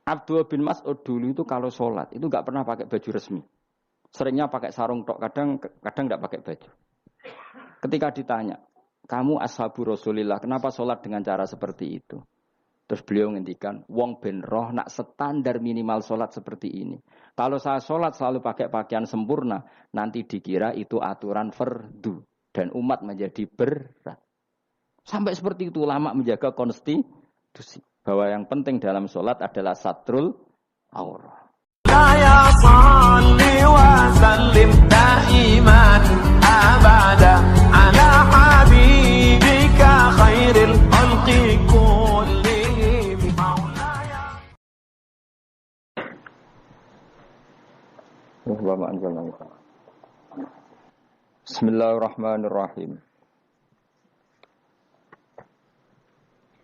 Abdullah bin Mas'ud dulu itu kalau sholat itu nggak pernah pakai baju resmi. Seringnya pakai sarung tok, kadang nggak pakai baju. Ketika ditanya, kamu ashabu Rasulillah, kenapa sholat dengan cara seperti itu? Terus beliau ngendikan, wong ben roh nak standar minimal sholat seperti ini. Kalau saya sholat selalu pakai pakaian sempurna, nanti dikira itu aturan fardu. Dan umat menjadi berat. Sampai seperti itu ulama menjaga konstitusi. Bahwa yang penting dalam sholat adalah satrul aurah. Ya salli wa sallim daiman abada ala habibika khairil khalqi kullihim maulaya. Bismillahirrahmanirrahim.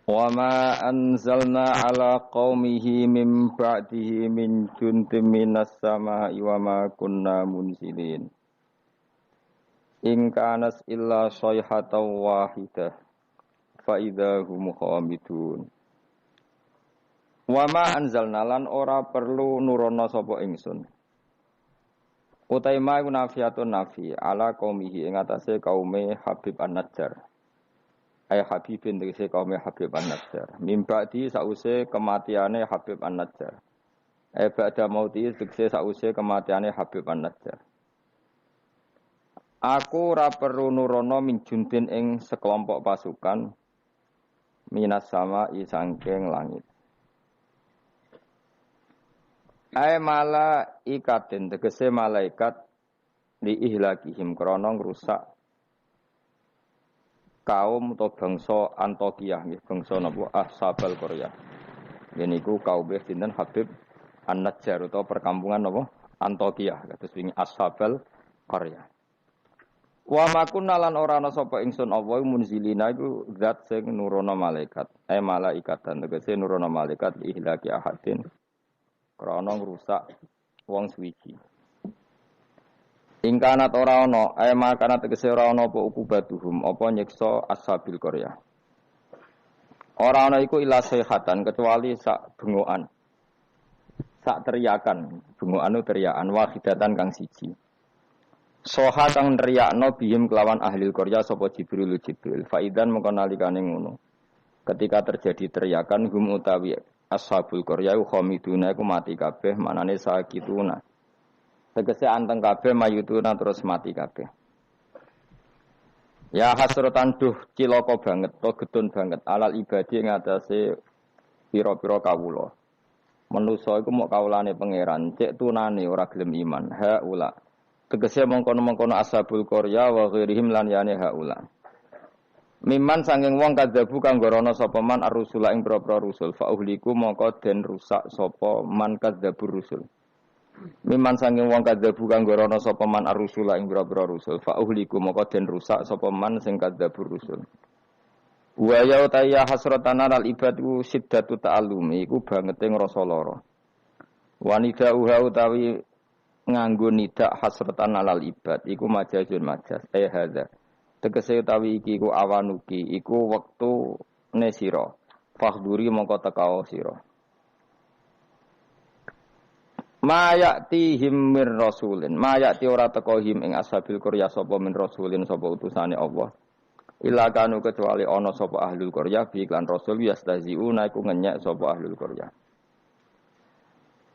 Wa ma anzalna ala qaumihi min ba'dihi min juntim minas sama'i wa ma kunna munzilin. In kanas illa sayhatan wahidah fa idahum khamidun. Wa ma anzalna lan ora perlu nurono sapa ingsun. Utai ma iku nafiatun nafi ala qaumihi ing atase kaume Habib An-Najjar. Ay Habibin tegese kaum Habib An-Najjar. Mimba'di sause kematiane Habib An-Najjar. Ay ba'da mauti tegese sause kematiane Habib An-Najjar. Aku ora perlu nurono min juntin ing sekelompok pasukan minas sama sangking langit. Ay malaikatin tegese malaikat li ihlakihim krana ngrusak kaum atau bangsa Antokiyah nggih bangsa napa Ashabal Qaryah. Niku kaum sinten Habib An-Najjar utawa perkampungan napa Antokiyah kados wingi Ashabal Qaryah. Wa makunna lan ora ana sapa ingsun Allah munzilina iku zat sing nurono malaikat. Malaikatan tegese nurono malaikat ihlaki ahadin krana ngrusak wong suwiji. Ingkanat ora ana, makanat tegese ora ana apa ukubatuhum, apa nyiksa Ashabil Qaryah. Ora ana iku ila sayhatan kecuali sak bengokan. Sak teriakan, bengokan teriakan wahidatan kang siji. Soha kang nriyakno bihim kelawan ahli Qaryah sapa Jibril. Faidan mengko nalikane ngono. Ketika terjadi teriakan hum utawi Ashabul Qaryah khamiduna iku mati kabeh, manane sakituna. Tegese anteng kabeh mayutuna terus mati kabeh. Ya hasratan duh cilaka banget to getun banget alal ibadi ngatasi pira-pira kawula. Manusa iku mok kawulane pangeran, cek tunane ora gelem iman. Haula. Tegese mongkon-mongkon Ashabul Qaryah wa ghairihim lan yane haula. Miman sanging wong kadzabu kang gorono sapa man ar-rusula ing propro rusul fa uhliku mongko den rusak sapa man kadzabur rusul. Miman sanging wong kadzabu kang gorono sapa man ar-rusula ing propro rusul fa uhliku mongko den rusak sapa man sing kadzabur rusul. Wa ya utaya hasratan al ibadu siddatu ta'allumi iku bangete ngrasa lara. Wanida uha utawi nganggo nidak hasratan alal ibad iku majazun majaz hadza. Tegese utawi iki iku awanuki iku wektu ne sira. Fakhduri mongko tekao sira. Mayatihim mir rasulin. Mayati ora teka him ing Ashabil Qaryah sapa min rasulin sapa utusane Allah. Ila kanu kecuali ana sapa ahlul Qaryah bi iklan rasul yastaziuna iku ngenyek sapa ahlul Qaryah.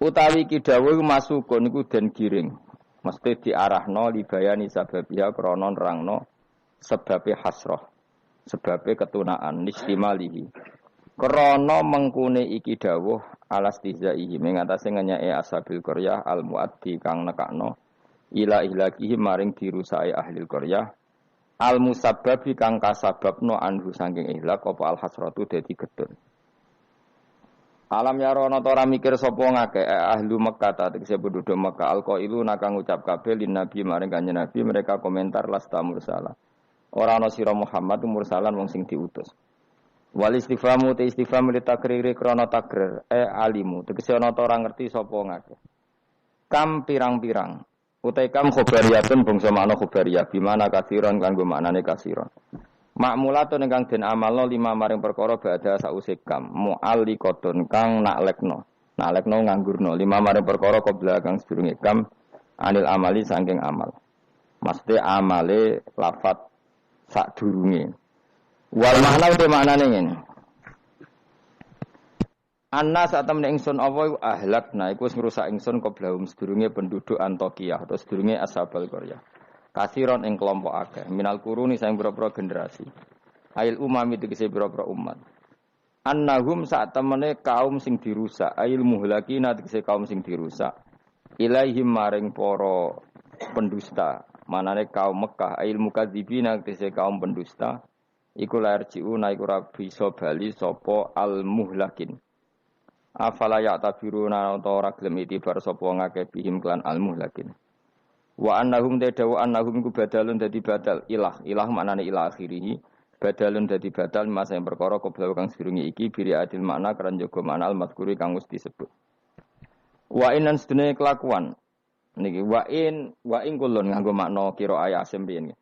Utawi iki dawuh masukun iku den giring. Mesti diarahno libayani sababiha krana nerangno sebabe hasrah. Sebabe ketunaan nistimalihi. Krana mengkune iki dawuh alastizaihi mengatasi ngenyake Ashabil Qaryah al-muaddi kang nekakno ila ihlakihi maring dirusake ahli Qaryah al-musabbabi kang kasababno anhu saking ihlak apa al-hasratu dadi gedun. Alam yarono ora mikir sapa ngake ahlu Mekah ta tegese penduduk Mekah alqailu nakang ngucap kabeh lin nabi maring kanjeng nabi mereka komentar lasta mursala. Ora ana sira Muhammad mursalan wong sing diutus. Wal istifhamu te istifham li takriri krana takrir alimu tegese ana ta ora ngerti sapa ngake. Kam pirang-pirang utai kam khobariyatun bangsa makna khobariyah bimana kasiron kanggo maknane kasiron. Makmulatun ingkang den amalno lima maring perkara badha sause kam mu'alliqatun kang naklekno Nalekno nganggurno lima maring perkara qabla kang sedurunge kam anil amali saking amal. Maksudnya amale lafat sadurunge. Wal makna uti maknane ngene. Anna saat temen ingsun apa ahlakna iku wis ngrusak ingsun qablahum sedurunge penduduk Antokiyah atau sedurunge Ashabul Qaryah. Kasiron ing kelompok akeh minal kuruni saing pira-pira generasi. Ail umami tegese pira-pira umat. Annahum saat temene kaum sing dirusak, ail muhlakina tegese kaum sing dirusak. Ilaihim maring para pendusta, manane kaum Mekah, ail mukadzibina tegese kaum pendusta. Iku lair jiuna iku ora bisa bali sapa al muhlakin. Afala ya'tabiruna utawa ora gelem itibar sapa ngakeh bihim klan al muhlakin. Wa annahum tadawu annahum iku badalun dadi badal ilah maknane ilah akhirih. Badalun dadi badal masa yang perkara qabla kang sedurunge iki biri adil makna keran jaga makna al-mazkuri kang wis disebut. Wa inan sedene kelakuan. Niki wa in kullun nganggo makna kira ayat Asim riyen.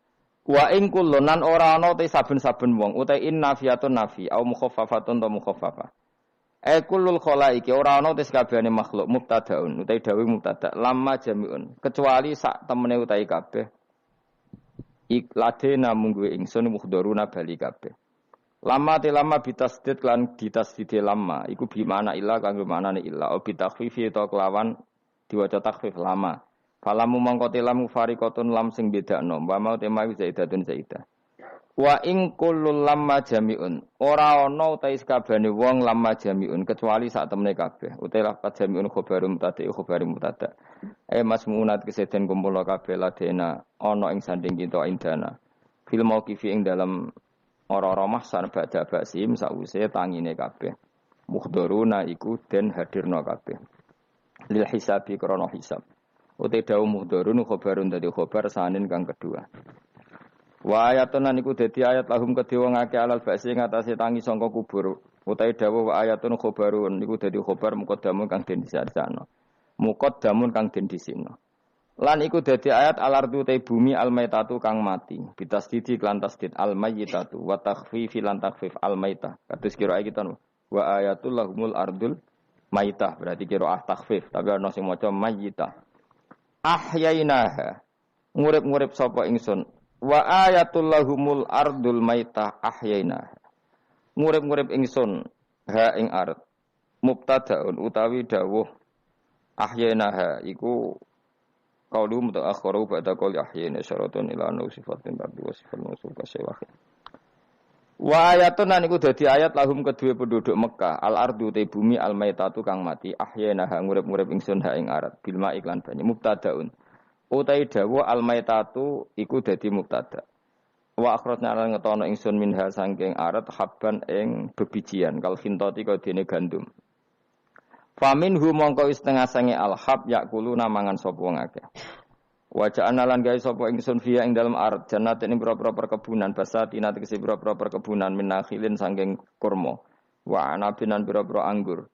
Wa in kullun nan ora ana te saben-saben wong uta in nafiyatun nafi au mukhaffafatun ta mukhaffafa. Kullul khalaiki ora ana te sakabehane makhluk mubtadaun uta dawuh mubtada lamma jami'un kecuali sak temene utahe kabeh. Ikladena munggu ingsun mukhdharuna bali kabeh. Lama bitasdid lan ditasdid lama iku bi mana illa kanggo manane illa o bitakhfifi ta kelawan diwaca takhfif lama. Falamu mangko tilamu fariqatun lam sing bedakno wa mau tema zaidatun zaidah. Wa ing kullul lamma jami'un ora ana utahe sakabehane wong lamma jami'un kecuali sak temene kabeh utahe lafaz jami'un khobarum mutada. Masmunat keseden kumpul kabeh ladena ana ing sanding kita indana. Fil mauqifi ing dalam ora-ora mahsar badha basim sause tangine kabeh. Mukhdharuna iku den hadirna kabeh. Lil hisabi krana hisab. Ute dawu muhdharun khobarun dadi khobar sanin kang kedua. Wa ayatun niku dadi ayat lahum kedhe wong akeh alal ba'si ngatasé tangi sangka kubur. Utahe dawuh wa ayatun khobarun niku dadi khobar muqaddamun kang den disarjana. Muqaddamun kang den disikna. Lan iku dadi ayat al-ardu te bumi al-maitatu kang mati. Bitasdidi lan tasdid al-mayyitatu wa takhfifi lan takhfif al-maitah. Kados kira kita wa ayatul lahumul ardul maitah berarti kira takhfif tapi ana sing maca mayyitah. Ahyainaha ngurip-ngurip sapa ingsun wa ayatul lahumul ardul maitah ahyainaha. Ngurip-ngurip ingsun ha ing ard mubtadaun utawi dawuh ahyainaha iku qaulu mutaakhiru ba'da qauli ahyana syaratun ila anna sifatin rabbi wa sifatun usul kasewah. Wa ayatun niku dadi ayat lahum kedue penduduk Mekah al ardu te bumi al maitatu kang mati ahyana ngurip-ngurip ingsun ha ing arat bil ma iklan banyu mubtadaun utai dawa al maitatu iku dadi mubtada wa akhrajna lan ngetono ingsun minha saking arat habban ing bebijian kal khintati kadene gandum famin hu mongko setengah sange alhab yakulu namangan sapa wong akeh wajah analan gawe sapa ingsun fiya ing dalam ard jannat ing pira-pira perkebunan basatina tegese pira-pira perkebunan minakhilin saking kurma wa anabinan pira-pira anggur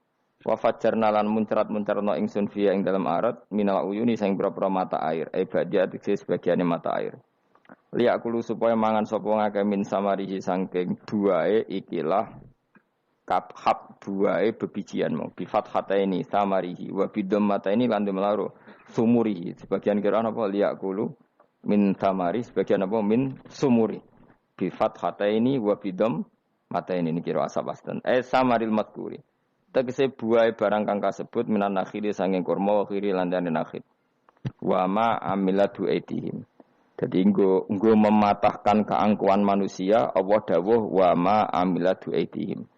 wa fajjarna lan muncrat-muncarno ingsun fiya ing dalam ard minal uyuni saking pira-pira mata air badia tegese sebagiane mata air liyakulu supaya mangan sapa ngake min samarihi saking buahe ikilah kaphab buahe bebijian mau bi fathataini samarihi wa bidammataini lan demlaro sumuri sebagian kiraan apa liyakulu min tamari sebagian apa min sumuri bi fathataini wa bidam mataini ini kira asal astan samaril madkuri tegese buah barang kang kasebut minan nakhili sanging kurma wa khiri lan dene nakhil wa ma amilatu aitihim dadi nggo mematahkan keangkuhan manusia Allah dawuh wa ma amilatu aitihim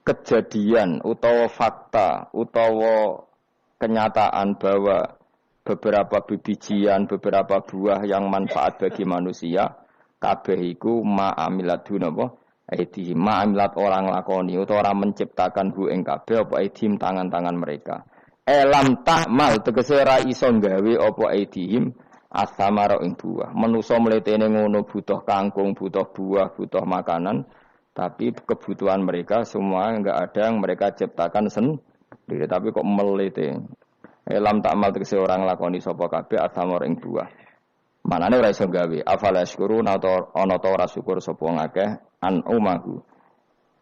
kejadian utawa fakta utawa kenyataan bahwa beberapa bibijian, beberapa buah yang manfaat bagi manusia kabeh iku ma'amilatun apa? Aidihim ma'amilat orang lakoni utawa orang menciptakan hu ing kabeh apa aidihim tangan-tangan mereka. Lam ta'mal tegese ra iso gawe apa aidihim asamara ing buah. Manusa mletene ngono butuh kangkung, butuh buah, butuh makanan, tapi kebutuhan mereka semua enggak ada yang mereka ciptakan tapi kok melete. Lam ta'mal tegese orang lakoni sapa kabeh asamara ing buah. Manane ora iso gawe. Afala syukurun atau ana ta ora syukur sapa ngakeh an umahu.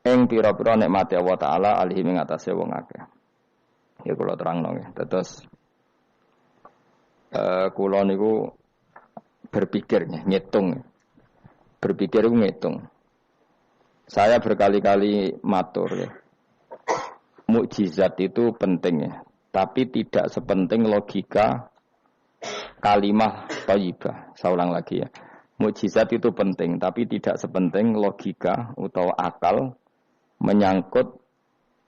Ing pira-pira nikmate Allah taala alihi ing atase wong akeh. Ya kula terangno nggih. Terus kula niku berpikir ngitung. Berpikir ngitung. Saya berkali-kali matur ya. Mukjizat itu penting ya, tapi tidak sepenting logika kalimah thayyibah. Saya ulang lagi ya. Mukjizat itu penting, tapi tidak sepenting logika atau akal menyangkut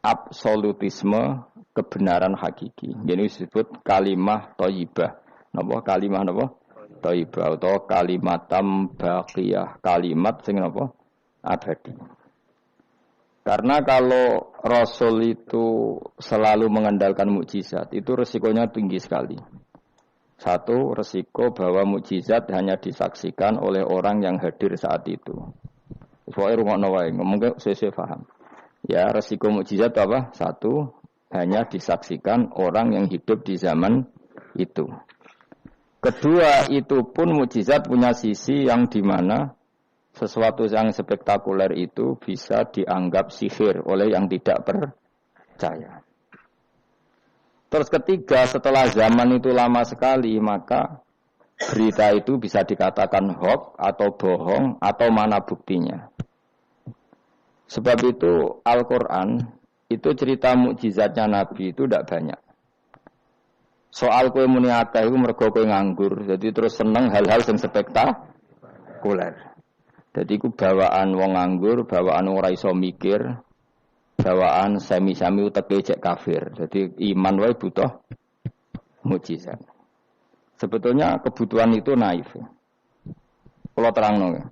absolutisme kebenaran hakiki. Jadi disebut kalimah thayyibah. Napa kalimah napa? Thayyibah atau kalimatam baqiyah, kalimat sing napa? Abadi. Karena kalau Rasul itu selalu mengandalkan mukjizat, itu resikonya tinggi sekali. Satu, resiko bahwa mukjizat hanya disaksikan oleh orang yang hadir saat itu. Soalnya rungokno wae, mungkin saya paham. Ya, resiko mukjizat apa? Satu, hanya disaksikan orang yang hidup di zaman itu. Kedua, itu pun mukjizat punya sisi yang dimana sesuatu yang spektakuler itu bisa dianggap sihir oleh yang tidak percaya. Terus ketiga, setelah zaman itu lama sekali, maka berita itu bisa dikatakan hoax atau bohong atau mana buktinya. Sebab itu Al-Quran itu cerita mukjizatnya Nabi itu tidak banyak. Soal kowe muni akeh iku mergo kowe nganggur, jadi terus seneng hal-hal yang spektakuler. Jadi ku bawaan wong nganggur, bawaan ora iso mikir, bawaan sami-sami uteke cek kafir. Jadi iman wae butuh mukjizat. Sebetulnya kebutuhan itu naif. Kalau terangno ya.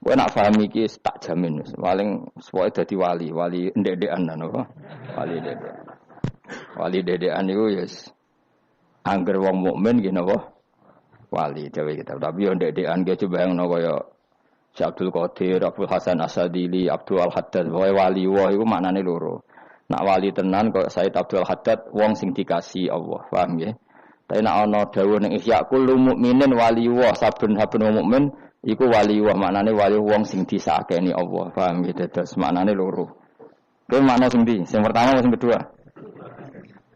Kowe nak paham iki tak jamin wis. Paling suwe dadi wali ndek-ndekan napa? Wali ndek. Wali ndek-ndekan iku ya angger wong mukmin nggih napa? Wali dhewe kita. Tapi yo ndek-ndekan ge coba ngono kaya Syekh Abdul Qadir, Abdul Hasan Asadili, Abdul Al-Haddad, wali wah itu maknane loro. Nak wali tenan kok Said Abdul Haddad wong sing dikasih Allah, paham nggih? Tapi nak ana dawuh ning Ihya kullu mukminin wali wah, saben-saben wong mukmin iku wali wah, maknane wali wong sing disakeni Allah, paham nggih? Dados maknane loro. Kuwi makna sing ndi? Sing pertama sing kedua?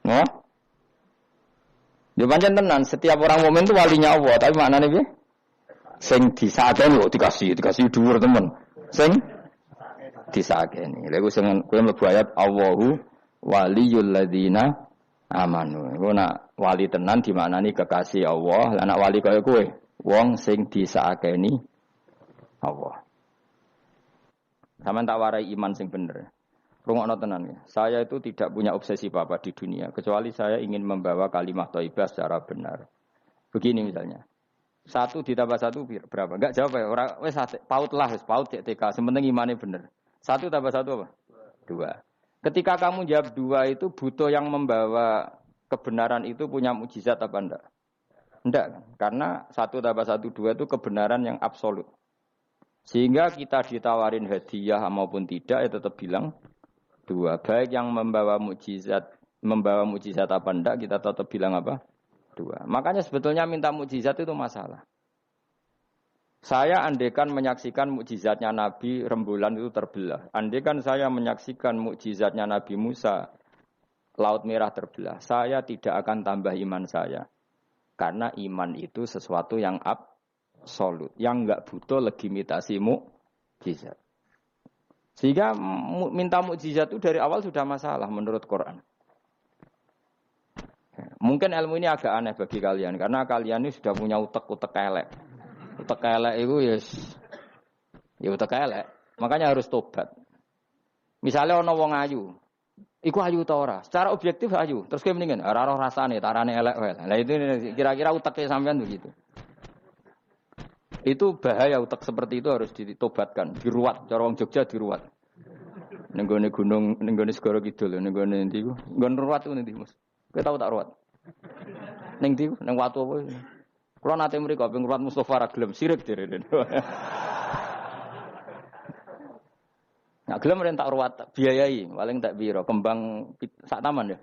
Noh? Yo pancen tenan, setiap orang mukmin itu walinya Allah, tapi maknane piye? Sing disakeni kok dikasih dhuwur temen. Sing disakeni. Lha iku sing kowe mlebu ayat Allahu waliyul ladzina amanu. Iku nak wali tenan dimaknani kekasih Allah, lah nak wali kaya kowe wong sing disakeni Allah. Sampeyan tak warai iman sing bener. Rungokno tenan ya. Saya itu tidak punya obsesi apa-apa di dunia kecuali saya ingin membawa kalimat thayyibah secara benar. Begini misalnya. 1 ditambah 1 berapa? Enggak jawab ya. Orang wes paut lah, paut cek TK. Sementing imannya bener. 1 tambah 1 apa? 2. Ketika kamu jawab 2 itu butuh yang membawa kebenaran itu punya mukjizat apa enggak? Enggak kan? Karena 1 tambah 1 2 itu kebenaran yang absolut. Sehingga kita ditawarin hadiah maupun tidak ya tetap bilang 2. Baik yang membawa mukjizat apa enggak kita tetap bilang apa? 2. Makanya sebetulnya minta mukjizat itu masalah. Saya andaikan menyaksikan mukjizatnya Nabi rembulan itu terbelah. Andaikan saya menyaksikan mukjizatnya Nabi Musa Laut Merah terbelah. Saya tidak akan tambah iman saya. Karena iman itu sesuatu yang absolut. Yang enggak butuh legitimasi mukjizat. Sehingga minta mukjizat itu dari awal sudah masalah menurut Quran. Mungkin ilmu ini agak aneh bagi kalian karena kalian ini sudah punya utek elek. Utek elek itu ya utek elek. Makanya harus tobat. Misalnya ana wong ayu, iku ayu ta ora? Secara objektif ayu. Terus kowe mendingan ora roh rasane, tarane elek wae. Lah itu kira-kira uteke sampean begitu. Itu bahaya utek seperti itu harus ditobatkan, diruat. Cara wong Jogja diruat. Ning gone gunung, ning gone Segara Kidul, ning gone ndi iku? Nggon ruat ku ndi, Mas? Kowe tau tak ruat? Ning ndi? Ning watu apa? Kulo nate mriko ping ruat Mustofa ra gelem sirik direne. Nah, gelem ren tak ruat biayai, paling tak piro? Kembang sak taman ya.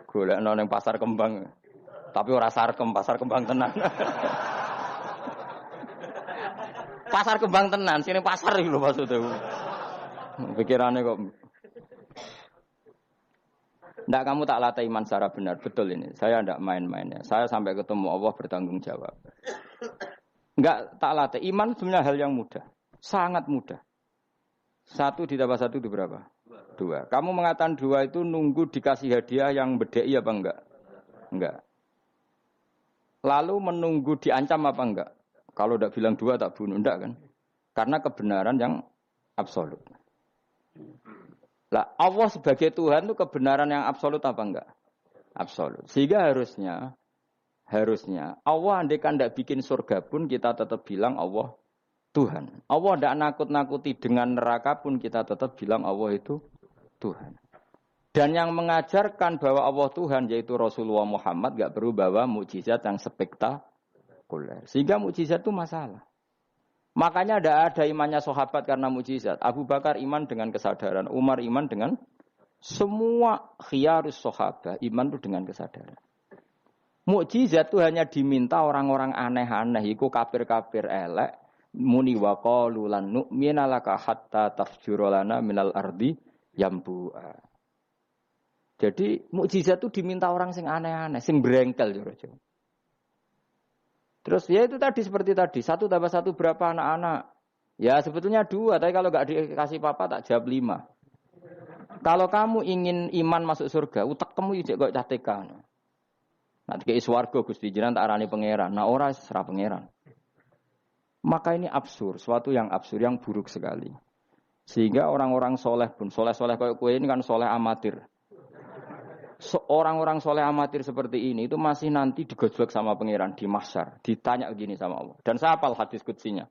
Golekno ning pasar kembang. Tapi ora sarkem, pasar kembang tenan. Pasar kembang tenan, sini pasar iki lho maksudku. Pikirane kok Ndak kamu tak latih iman secara benar. Betul ini. Saya ndak main-mainnya. Saya sampai ketemu Allah bertanggung jawab. Enggak tak latih. Iman sebenarnya hal yang mudah. Sangat mudah. 1 ditambah 1 itu berapa? 2. Kamu mengatakan 2 itu nunggu dikasih hadiah yang bedai apa enggak? Enggak. Lalu menunggu diancam apa enggak? Kalau udah bilang 2 tak bunuh. Enggak kan? Karena kebenaran yang absolut. Lah Allah sebagai Tuhan itu kebenaran yang absolut apa enggak? Absolut. Sehingga harusnya Allah andaikan tidak bikin surga pun kita tetap bilang Allah Tuhan. Allah tidak nakut-nakuti dengan neraka pun kita tetap bilang Allah itu Tuhan. Dan yang mengajarkan bahwa Allah Tuhan yaitu Rasulullah Muhammad tidak perlu bawa mukjizat yang spektakuler. Sehingga mukjizat itu masalah. Makanya tidak ada imannya sahabat karena mukjizat. Abu Bakar iman dengan kesadaran, Umar iman dengan semua khiyarus sahabat iman itu dengan kesadaran. Mukjizat itu hanya diminta orang-orang aneh-aneh, iku kafir-kafir elek, muni wa qalu lan nu'mina laka hatta tafjura lana minal ardi yambu'a. Jadi mukjizat itu diminta orang sing aneh-aneh, sing brengkel jero-jero. Terus ya itu tadi seperti tadi, 1 tambah 1 berapa anak-anak? Ya sebetulnya 2, tapi kalau nggak dikasih papa tak jawab 5. Kalau kamu ingin iman masuk surga, utak kamu ijek kok catekan. Nanti ke swarga Gusti jenengan tak arani pangeran. Nah ora serah pangeran. Maka ini absurd, suatu yang absurd, yang buruk sekali. Sehingga orang-orang soleh pun, soleh-soleh kayak kue ini kan soleh amatir. Orang-orang soleh amatir seperti ini itu masih nanti digojlok sama pangeran di mahsyar, ditanya begini sama Allah. Dan saya hafal hadis qudsinya.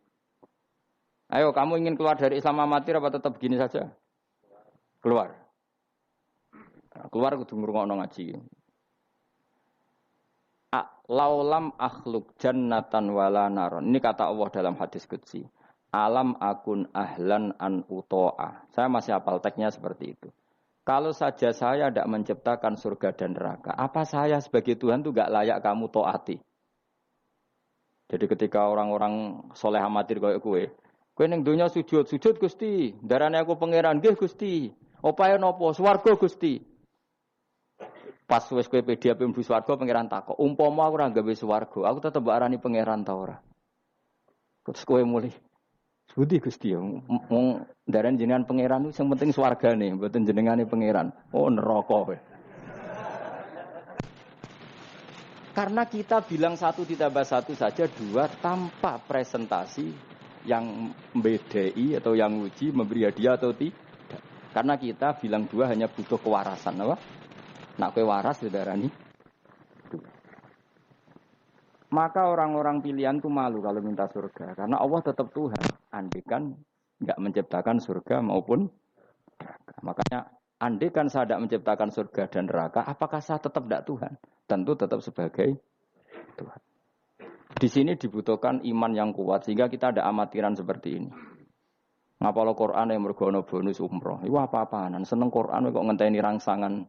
Ayo kamu ingin keluar dari Islam amatir apa tetap begini saja? Keluar. Keluar kudu ngrungokno ngaji. Laulam akhluk jannatan wala naron. Ini kata Allah dalam hadis qudsi. Alam akun ahlan an uto'a. Saya masih hafal teksnya seperti itu. Kalau saja saya tidak menciptakan surga dan neraka, apa saya sebagai Tuhan itu gak layak kamu taati? Jadi ketika orang-orang soleh amatir kayak kue ning dunya sujud Gusti, darane aku pangeran nggih Gusti. Opae napa? Swarga Gusti. Pas wis kowe pede ape mlebu swarga pangeran takok, umpama aku ora gawe swarga, aku tetep mbok arani pangeran ta ora? Terus kowe mulih Budi Gusti ya, wong ndaran jenengan pangeran itu yang penting swargane, mboten jenengane pangeran. Oh neraka kowe. Karena kita bilang 1 ditambah 1 saja 2 tanpa presentasi yang membedai atau yang uji memberi hadiah atau tidak. Karena kita bilang 2 hanya butuh kewarasan, apa? Nak kowe waras didarani. Maka orang-orang pilihan itu malu kalau minta surga. Karena Allah tetap Tuhan. Andikan enggak menciptakan surga maupun neraka. Makanya andikan saya tidak menciptakan surga dan neraka, apakah saya tetap tidak Tuhan? Tentu tetap sebagai Tuhan. Di sini dibutuhkan iman yang kuat sehingga kita ada amatiran seperti ini. Ngapalo Quran yang mergono bonus umroh. Itu apa-apaan. Seneng Quran kok ngenteni rangsangan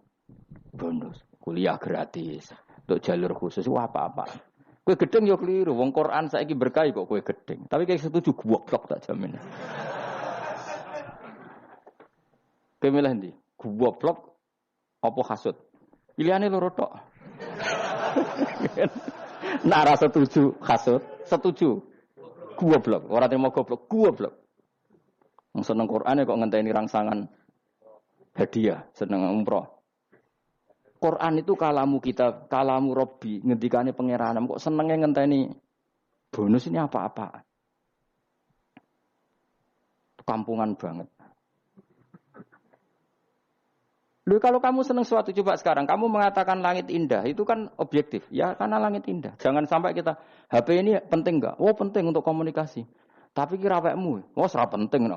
bonus. Kuliah gratis. Untuk jalur khusus itu apa-apaan. Kowe gedeng yo keliru, wong Quran saiki berkah kok kowe gedeng. Tapi kayak setuju goblok tak jamin. Kowe milih ndi? Goblok apa hasud? Pilihane loro tok. Nak ra setuju hasud, setuju goblok. Ora terima goblok. Wong seneng Quran kok ngenteni rangsangan hadiah, seneng umroh. Quran itu kalamu kita, kalamu Robbi, ngendikane pangeran. Kok senenge ngenteni bonus ini apa-apa? Kampungan banget. Loh kalau kamu seneng sesuatu coba sekarang, kamu mengatakan langit indah, itu kan objektif. Ya karena langit indah. Jangan sampai kita, HP ini penting enggak? Oh penting untuk komunikasi. Tapi kira awakmu, oh ora penting.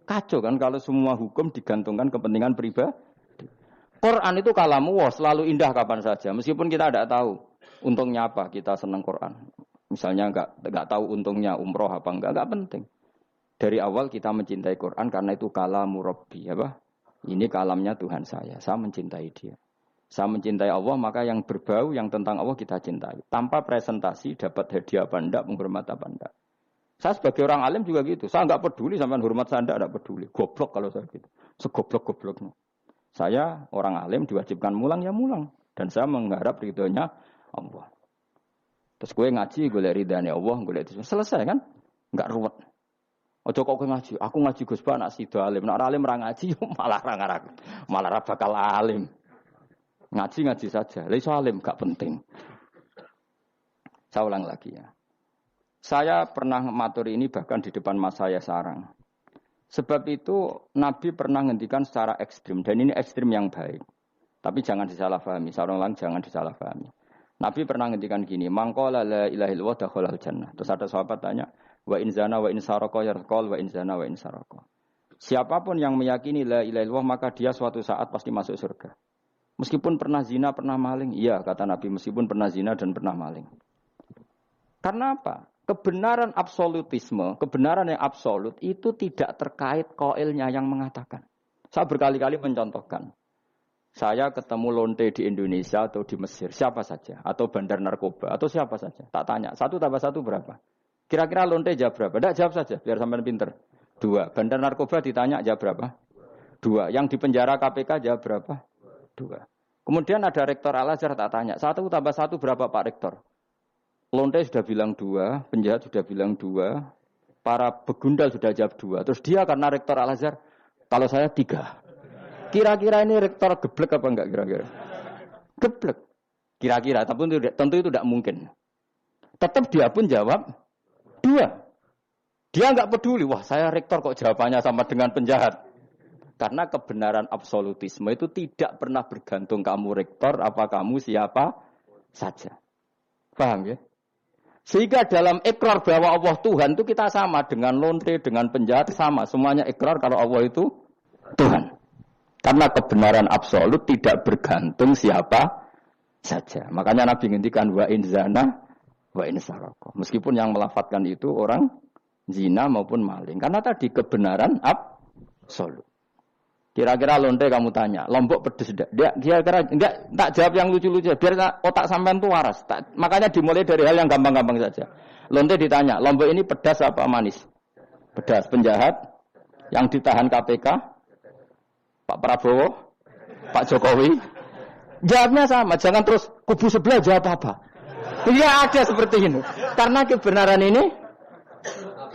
Kacau kan kalau semua hukum digantungkan kepentingan pribadi. Quran itu kalamu selalu indah kapan saja. Meskipun kita tidak tahu untungnya apa kita senang Quran. Misalnya enggak tahu untungnya umroh apa enggak penting. Dari awal kita mencintai Quran karena itu kalamu Rabbi, apa? Ini kalamnya Tuhan saya mencintai dia. Saya mencintai Allah, maka yang berbau yang tentang Allah kita cintai. Tanpa presentasi dapat hadiah apa enggak, menghormat apa enggak. Saya sebagai orang alim juga gitu. Saya enggak peduli sampai hormat saya enggak peduli. Goblok kalau saya gitu. Segoblok-gobloknya. Saya orang alim diwajibkan mulang ya mulang. Dan saya mengharap ridhonya Allah. Terus gue ngaji, gue lihat ridhanya Allah, gue lihat itu. Selesai kan? Enggak ruwet. Ojo kok ngaji, aku ngaji Gus Ba nak sida alim. Nak alim ra ngaji malah ra ngarak. Malah ra bakal alim. Ngaji saja. Lah iso alim gak penting. Saya ulang lagi ya. Saya pernah maturi ini bahkan di depan mas saya sarang. Sebab itu Nabi pernah ngendikan secara ekstrim. Dan ini ekstrim yang baik. Tapi jangan disalahpahami. Saya ulang jangan disalahpahami. Nabi pernah ngendikan gini. Mangqala la ilaha illallah dakhalal jannah. Terus ada sahabat tanya. Wa in zana wa in saraka yarqal wa in zana wa in saraka. Siapapun yang meyakini la ilaha illallah maka dia suatu saat pasti masuk surga. Meskipun pernah zina, pernah maling. Iya kata Nabi meskipun pernah zina dan pernah maling. Karena apa? Kebenaran absolutisme, kebenaran yang absolut itu tidak terkait qailnya yang mengatakan. Saya berkali-kali mencontohkan. Saya ketemu lonte di Indonesia atau di Mesir, siapa saja. Atau bandar narkoba, atau siapa saja. Tak tanya, 1 tambah 1 berapa? Kira-kira lonte jawab berapa? Tidak, jawab saja, biar sampai pinter. 2. Bandar narkoba ditanya jawab berapa? 2. Yang di penjara KPK jawab berapa? 2. Kemudian ada rektor Al-Azhar tak tanya, 1 tambah 1 berapa Pak Rektor? Lonte sudah bilang 2, penjahat sudah bilang 2, para begundal sudah jawab 2. Terus dia karena rektor Al-Azhar, kalau saya 3. Kira-kira ini rektor geblek apa enggak kira-kira? Geblek. Kira-kira, tapi tentu itu tidak mungkin. Tetap dia pun jawab 2. Dia enggak peduli, wah saya rektor kok jawabannya sama dengan penjahat. Karena kebenaran absolutisme itu tidak pernah bergantung kamu rektor, apa kamu siapa saja. Paham ya? Sehingga dalam ikrar bahwa Allah Tuhan itu kita sama dengan lonte, dengan penjahat sama. Semuanya ikrar kalau Allah itu Tuhan. Karena kebenaran absolut tidak bergantung siapa saja. Makanya Nabi ngendikan wa in zana wa in saraka. Meskipun yang melafadzkan itu orang zina maupun maling. Karena tadi kebenaran absolut. Kira-kira lonte kamu tanya, Lombok pedes enggak? Dia kira-kira enggak, tak jawab yang lucu-lucu biar otak sampean tuh waras. Makanya dimulai dari hal yang gampang-gampang saja. Lonte ditanya, Lombok ini pedas apa manis? Pedas. Penjahat yang ditahan KPK, Pak Prabowo, Pak Jokowi. Jawabnya sama, jangan terus kubu sebelah jawab apa. Iya ada seperti ini. Karena kebenaran ini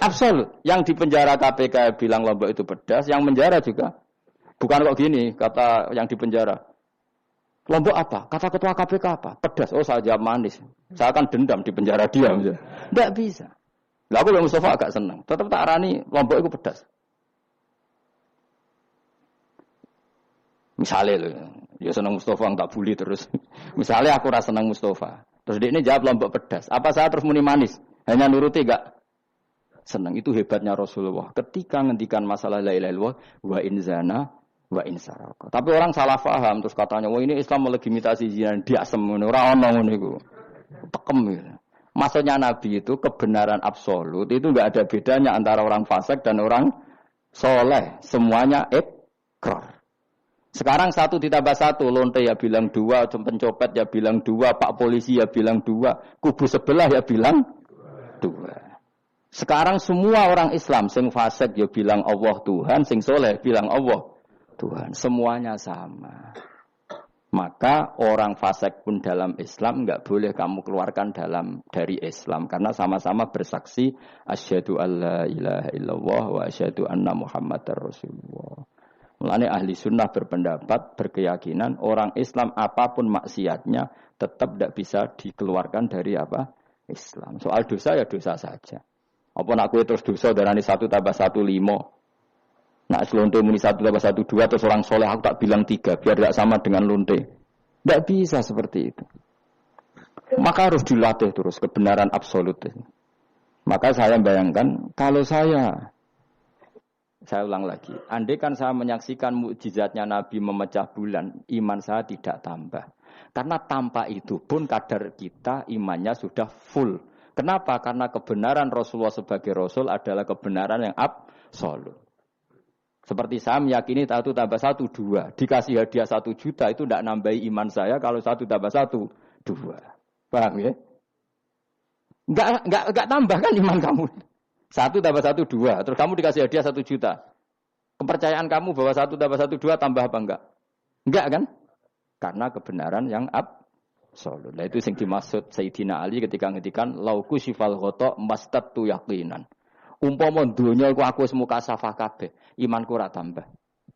absolut. Yang di penjara KPK bilang Lombok itu pedas, yang penjara juga. Bukan kok gini, kata yang di penjara. Lombok apa? Kata ketua KPK apa? Pedas. Oh, saya jawab manis. Saya akan dendam di penjara dia. Tidak bisa. Lah aku dengan Mustafa agak senang. Tetap tak arani Lombok itu pedas. Misalnya loh, ya senang Mustafa tak bully terus. Misalnya aku rasa senang Mustafa. Terus dia ini jawab Lombok pedas. Apa saya terus muni manis? Hanya nuruti gak? Senang. Itu hebatnya Rasulullah. Ketika ngendikan masalah la ilaha illallah wa in zana wa in saraka. Tapi orang salah paham terus katanya, "Wah, ini Islam melegitimasi zina." Dia asem ngono, ora ono ngono iku. Tekem gitu. Maksudnya Nabi itu kebenaran absolut itu enggak ada bedanya antara orang fasik dan orang soleh. Semuanya ikrar. Sekarang 1 ditambah 1, lonte ya bilang 2, pencopet ya bilang 2, Pak Polisi ya bilang 2, kubu sebelah ya bilang 2. Sekarang semua orang Islam sing fasik ya bilang Allah Tuhan, sing soleh bilang Allah Tuhan. Semuanya sama. Maka orang fasik pun dalam Islam enggak boleh kamu keluarkan dari Islam karena sama-sama bersaksi asyhadu alla ilaha illallah wa asyhadu anna muhammadar rasulullah. Mulane ahli sunnah berpendapat, berkeyakinan orang Islam apapun maksiatnya tetap tidak bisa dikeluarkan dari apa? Islam. Soal dosa ya dosa saja. Apa nak kowe terus dosa darani 1 tambah 1 5. Nak lonte muni 1 tambah 1 2 terus orang soleh aku tak bilang 3 biar tidak sama dengan lonte. Tidak bisa seperti itu. Maka harus dilatih terus kebenaran absolut. Maka saya bayangkan kalau saya ulang lagi, andai kan saya menyaksikan mukjizatnya Nabi memecah bulan, iman saya tidak tambah. Karena tanpa itu pun kadar kita imannya sudah full. Kenapa? Karena kebenaran Rasulullah sebagai Rasul adalah kebenaran yang absolut. Seperti saya meyakini 1 tambah 1 2. Dikasih hadiah 1 juta itu tidak nambahi iman saya kalau 1 tambah 1 2. Paham ya? Enggak tambah kan iman kamu. 1 tambah 1 2. Terus kamu dikasih hadiah 1 juta. Kepercayaan kamu bahwa 1 tambah 1 2 tambah apa enggak? Enggak kan? Karena kebenaran yang absolut. Nah itu yang dimaksud Sayyidina Ali ketika ngedikan lauku sifal ghata mastatu yaqinan. Umpama dunya iku aku wis mukasafah kabeh, imanku ora tambah.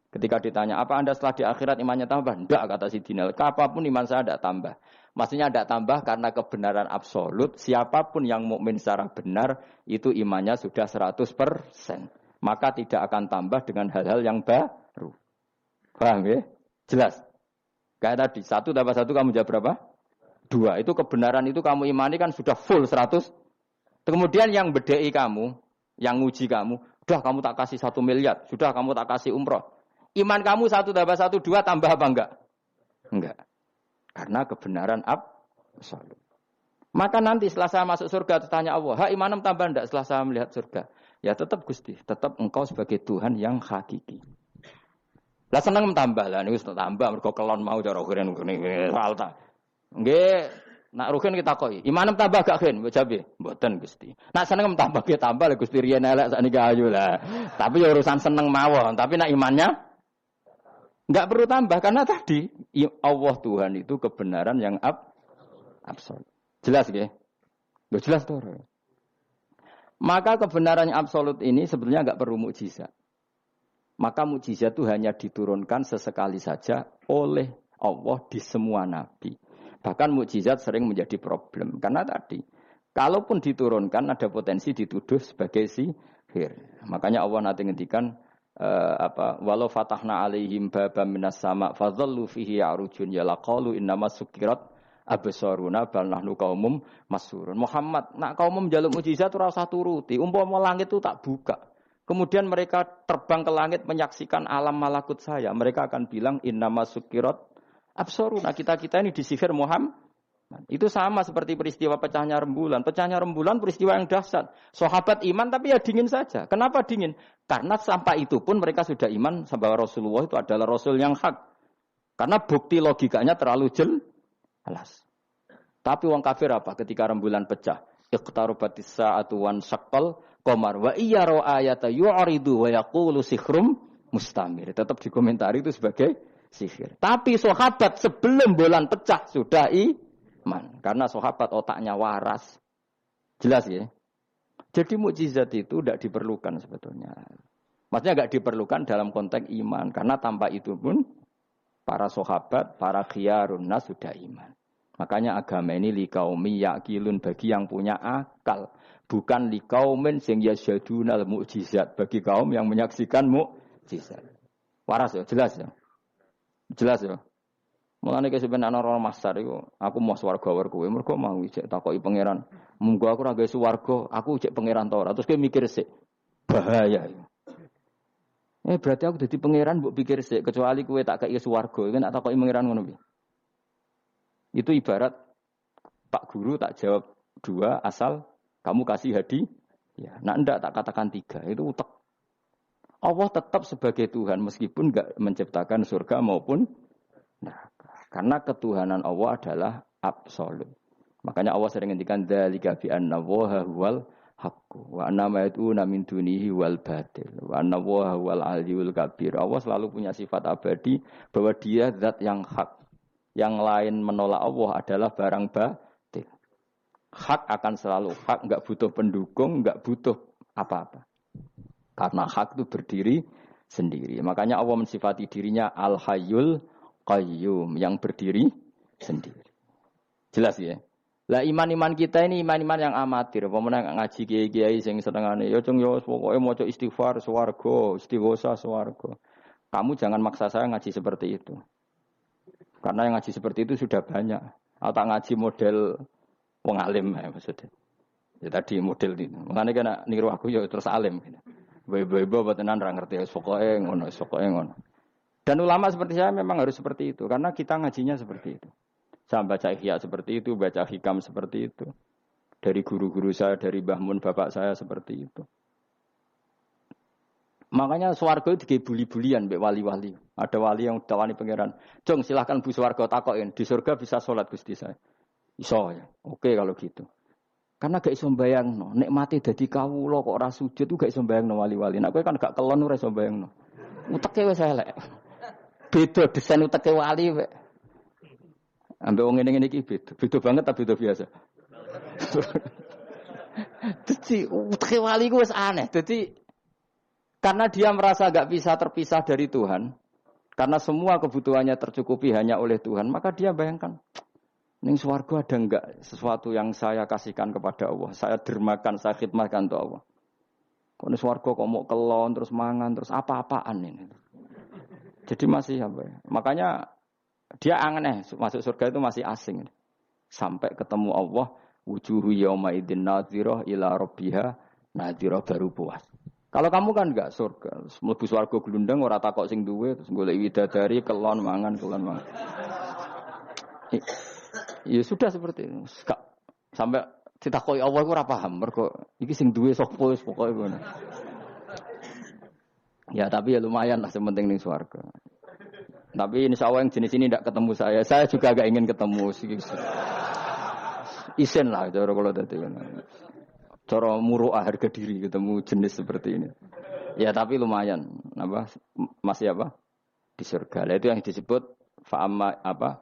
Ketika ditanya, apa Anda setelah di akhirat imannya tambah? Enggak, kata Sidina. Apapun iman saya tidak tambah. Maksudnya tidak tambah karena kebenaran absolut. Siapapun yang mukmin secara benar, itu imannya sudah 100%. Maka tidak akan tambah dengan hal-hal yang baru. Paham ya? Jelas. Kayak tadi, 1 tambah 1 kamu jawab berapa? 2. Itu kebenaran itu kamu imani kan sudah full 100. Kemudian yang bedai kamu, yang nguji kamu, sudah kamu tak kasih 1 miliar, sudah kamu tak kasih umroh. Iman kamu 1 tambah 1, 2 tambah apa enggak? Enggak. Karena kebenaran absolut. Maka nanti setelah saya masuk surga, tanya Allah, imanem tambah enggak setelah saya melihat surga? Ya tetap Gusti, tetap engkau sebagai Tuhan yang hakiki. Lah seneng tambah lah, ini tambah, mergo kelon mau cara keren ngene falta. Nggih, nak rugen kita koi. Imanem tambah gak gen, mbok jabe? Mboten Gusti. Nak seneng tambah ge tambah lah Gusti riyen elek sakniki ayu lah. Tapi ya urusan seneng mawon, tapi nak imannya enggak perlu tambah karena tadi Allah Tuhan itu kebenaran yang absolut. Jelas nggih? Loh jelas toh. Maka kebenaran yang absolut ini sebetulnya enggak perlu mukjizat. Maka mukjizat itu hanya diturunkan sesekali saja oleh Allah di semua nabi. Bahkan mukjizat sering menjadi problem karena tadi kalaupun diturunkan ada potensi dituduh sebagai sihir. Makanya Allah nanti ngendikan walau fatahna alaihim babam minas sama fadhallu fihi ya'rujun ya laqalu innamas sukirat absaruna bal nahnu qaumum masurun. Muhammad nak kaum njaluk mukjizat ora usah turuti, umpama langit itu tak buka. Kemudian mereka terbang ke langit menyaksikan alam malakut saya, mereka akan bilang innamas sukirat absaruna, kita-kita ini disihir Muhammad. Itu sama seperti peristiwa pecahnya rembulan. Pecahnya rembulan peristiwa yang dahsyat. Sahabat iman tapi ya dingin saja. Kenapa dingin? Karena sampai itu pun mereka sudah iman bahwa Rasulullah itu adalah Rasul yang hak. Karena bukti logikanya terlalu jelas. Tapi wong kafir apa? Ketika rembulan pecah, iqtarabatis sa'atu wan syaqqal qamar wa iyyaru ayata yu'ridu wa yaqulu sikhrum mustamir. Tetap dikomentari itu sebagai sihir. Tapi sahabat sebelum bulan pecah sudah iman. Karena sahabat otaknya waras. Jelas ya? Jadi mukjizat itu tidak diperlukan sebetulnya. Maksudnya tidak diperlukan dalam konteks iman. Karena tanpa itu pun para sahabat, para khiyarun nas sudah iman. Makanya agama ini liqaumi yaqilun bagi yang punya akal. Bukan liqaumin sing yasyadunal mukjizat. Bagi kaum yang menyaksikan mukjizat. Waras ya? Jelas ya? Jelas ya? Mulane ke sebenarnya orang masar itu, aku mau swarga warga, mereka mau cek takoki pangeran. Munggo aku ora gawe swarga, aku cek pangeran ta ora. Terus kowe mikir sik, bahaya. Berarti aku dadi pangeran mbok pikir sik, kecuali kowe tak kei swarga, kan tak takoki pangeran ngono piye. Itu ibarat Pak Guru tak jawab 2 asal kamu kasih hadiah. Ya, nah ndak tak katakan 3, itu utek. Allah tetap sebagai Tuhan meskipun enggak menciptakan surga maupun neraka. Karena ketuhanan Allah adalah absolut. Makanya Allah sering ngendikan dzalika bi anna Allaha huwal haqqu wa anna ma yad'una min dunihi wal batil wa anna Allaha huwal aliyyul kabir. Allah selalu punya sifat abadi bahwa dia zat yang hak. Yang lain menolak Allah adalah barang batil. Hak akan selalu hak, enggak butuh pendukung, enggak butuh apa-apa. Karena hak itu berdiri sendiri. Makanya Allah mensifati dirinya Al-Hayyul Qayyum yang berdiri sendiri. Jelas ya? Lah iman-iman kita ini iman-iman yang amatir. Pemenang ngaji kiai-kiai sing setengahane ya cung yo pokoke maca istighfar swarga, istighosa swarga. Kamu jangan maksa saya ngaji seperti itu. Karena yang ngaji seperti itu sudah banyak. Atau ngaji model wong alim ya maksudnya. Ya tadi model itu. Makanya kan niru aku ya terus alim gitu. Bebo tenan ra ngerti pokoke ngono. Dan ulama seperti saya memang harus seperti itu. Karena kita ngajinya seperti itu. Saya baca ihya seperti itu, baca hikam seperti itu. Dari guru-guru saya, dari Mbah Mun, bapak saya seperti itu. Makanya swarga itu dibuli-bulian mbek wali-wali. Ada wali yang tawani pangeran. Jong silahkan bu swarga takokin. Di surga bisa sholat Gusti saya. Iso ya. Oke kalau gitu. Karena gak iso mbayangno. Nek mati dadi kawula kok ora sujud tuh gak iso mbayangno wali-wali. Nek kowe kan gak kelon ora iso mbayangno. Uteke wis elek. Beda desain uteke wali wek. Ambek wong ngene-ngene iki beda. Beda banget ta beda biasa. Dadi uteke wali ku wis aneh. Dadi karena dia merasa enggak bisa terpisah dari Tuhan, karena semua kebutuhannya tercukupi hanya oleh Tuhan, maka dia bayangkan ning swarga ada enggak sesuatu yang saya kasihkan kepada Allah, saya dermakan, saya khidmatkan untuk Allah. Kok ning swarga kok mau kelon terus mangan terus apa-apaan ini. Jadi masih apa ya? Makanya dia aneh masuk surga itu masih asing. Sampai ketemu Allah, wujuhu yauma idzin nadhirah ila rabbiha nadhirah baru puas. Kalau kamu kan enggak surga, mlebu swarga glundang ora takok sing duwe terus golek widadari kelon mangan. Ya sudah seperti itu. Sampai ditakoki Allah iku ora paham mergo iki sing duwe sapa wis pokoke ngono. Ya tapi ya lumayan lah sementing ning swarga. Tapi insya Allah yang jenis ini tidak ketemu saya. Saya juga agak ingin ketemu. Isen lah cara kalau tadi. Cara muru'ah harga diri ketemu jenis seperti ini. Ya tapi lumayan. Apa masih apa? Di surga. Lah itu yang disebut fa'amma apa?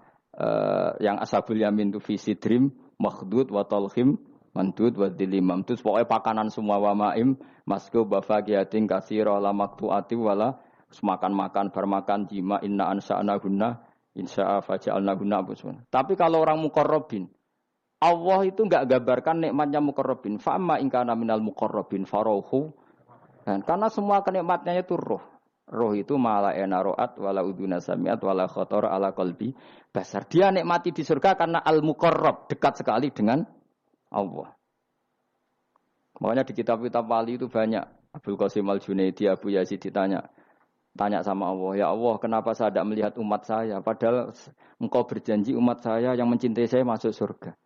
Yang ashabul yamin tu fi sidrim makhdud wa talhim mandud wa dilimam. Terus pokoknya pakanan semua wa ma'im masku bafaqiyatin katsira la maqtu'ati wala makan-makan bermakan jima inna ansa'na gunna insya'a faja'alna gunna abusun. Tapi kalau orang muqarrabin Allah itu enggak gambarkan nikmatnya muqarrabin. Fa amma in kana minal muqarrabin faruhu. Dan karena semua kenikmatnya itu roh. Roh itu mala enaroat wala uduna samiat wala khatar ala qalbi basar. Dia nikmati di surga karena al-muqarrab, dekat sekali dengan Allah. Makanya di kitab-kitab wali itu banyak. Abdul Qasim Al-Junaidi, Abu Yazid tanya sama Allah, ya Allah, kenapa saya tidak melihat umat saya? Padahal engkau berjanji umat saya yang mencintai saya masuk surga.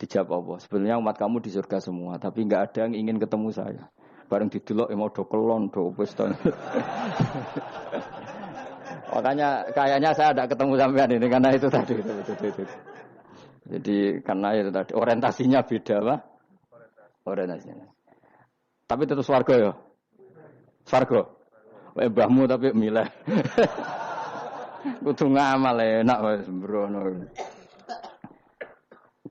Dijawab Allah, sebenarnya umat kamu di surga semua, tapi enggak ada yang ingin ketemu saya. Bareng didelok mau do kelon do wis to. Makanya kayaknya saya tidak ketemu sampean ini karena itu tadi. Jadi karena itu tadi orientasinya beda, Pak. Orientasinya. Tapi tetap swarga ya. Swarga. Mbahmu tapi milih. Kudu ngamal enak wis mbrono.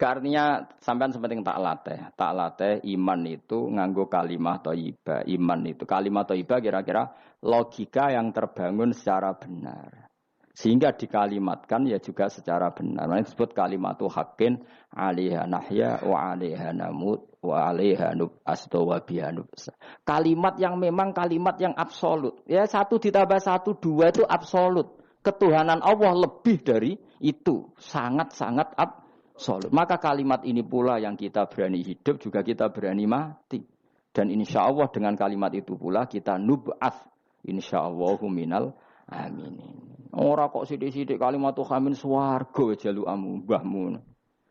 Artinya sampean sepenting tak latih iman itu nganggo kalimat thayyibah. Iman itu kalimat thayyibah kira-kira logika yang terbangun secara benar. Sehingga dikalimatkan ya juga secara benar. Nah, disebut kalimatu haqqin 'alaiha nahya wa 'alaiha namut wa 'alaiha nub'astu wa biha nub'asa. Kalimat yang memang kalimat yang absolut. Ya 1 ditambah 1 2 itu absolut. Ketuhanan Allah lebih dari itu. Sangat-sangat absolut. Maka kalimat ini pula yang kita berani hidup juga kita berani mati. Dan insya Allah dengan kalimat itu pula kita nub'ats insyaallahu minal aminin. Ora kok sithik-sithik kalimat hamin swarga jalukamu mbahmu.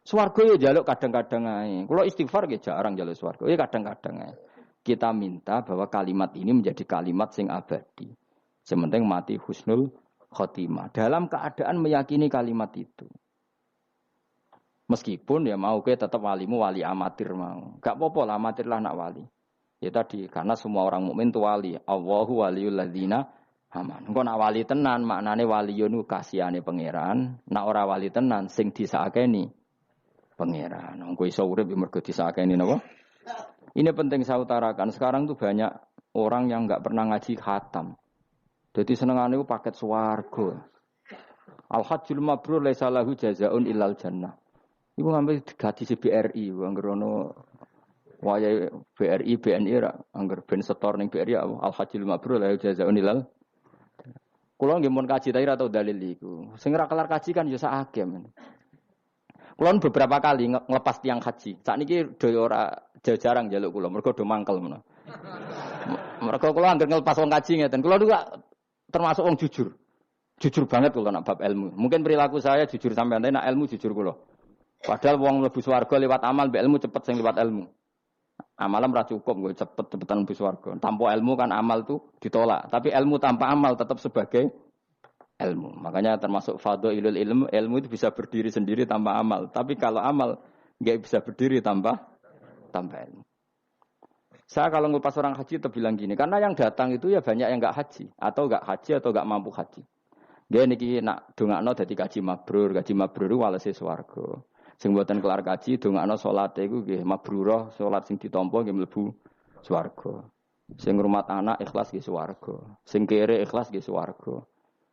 Swarga ya jaluk kadang-kadang ae. Kula istighfar nggih jarang jaluk swarga. Ya kadang-kadang ae. Kita minta bahwa kalimat ini menjadi kalimat sing abadi. Sementing mati husnul khotimah. Dalam keadaan meyakini kalimat itu. Meskipun ya mau ke tetap walimu wali amatir mau. Gak apa-apa lah amatir lah nak wali. Ya tadi karena semua orang mukmin itu wali. Allahu waliyul ladzina aman. Engko nak wali tenan maknane waliyun kasihane pangeran. Nak ora wali tenan sing disakeni pangeran. Engko iso urip mergo disakeni napa? Ini penting saya utarakan. Sekarang tuh banyak orang yang enggak pernah ngaji khatam. Jadi senengane ku paket swarga. Al-hajjul mabrur laisa lahu jazaa'un illal jannah. Ibu ngambil gaji si BRI, angger ono wayahe BRI, BNI ra, angger ben setor ning BRI al-hajjul mabrur la jazaa'un ilal. Kula nggih mun kaji ta ora tau dalil iku. Sing ora kelar kaji kan ya sak agem. Kula beberapa kali ngelepas tiang haji. Sakniki do ora jarang njaluk kula, mergo do mangkel ngono. Mergo kula angger ngelepas wong kaji ngeten. Kula juga termasuk wong jujur. Jujur banget kula nak bab ilmu. Mungkin perilaku saya jujur sampean, tapi nak ilmu jujur kula. Padahal wong mlebu swarga lewat amal, mbek ilmu cepet sing lewat ilmu. Amalan ora cukup gue cepet-cepetan mlebu swarga. Tanpa ilmu kan amal tuh ditolak, tapi ilmu tanpa amal tetap sebagai ilmu. Makanya termasuk fadhailul ilmu itu bisa berdiri sendiri tanpa amal. Tapi kalau amal enggak bisa berdiri tanpa ilmu. Saya kalau ngupas orang haji itu bilang gini, karena yang datang itu ya banyak yang enggak haji atau enggak mampu haji. Nggih niki nak dongakno dadi kaji mabrur walese swarga. Sing mboten kelar kaji dongakno salate iku nggih mabrurah, salat sing ditampa nggih mlebu swarga. Sing ngrumat anak ikhlas nggih swarga. Sing kere ikhlas nggih swarga.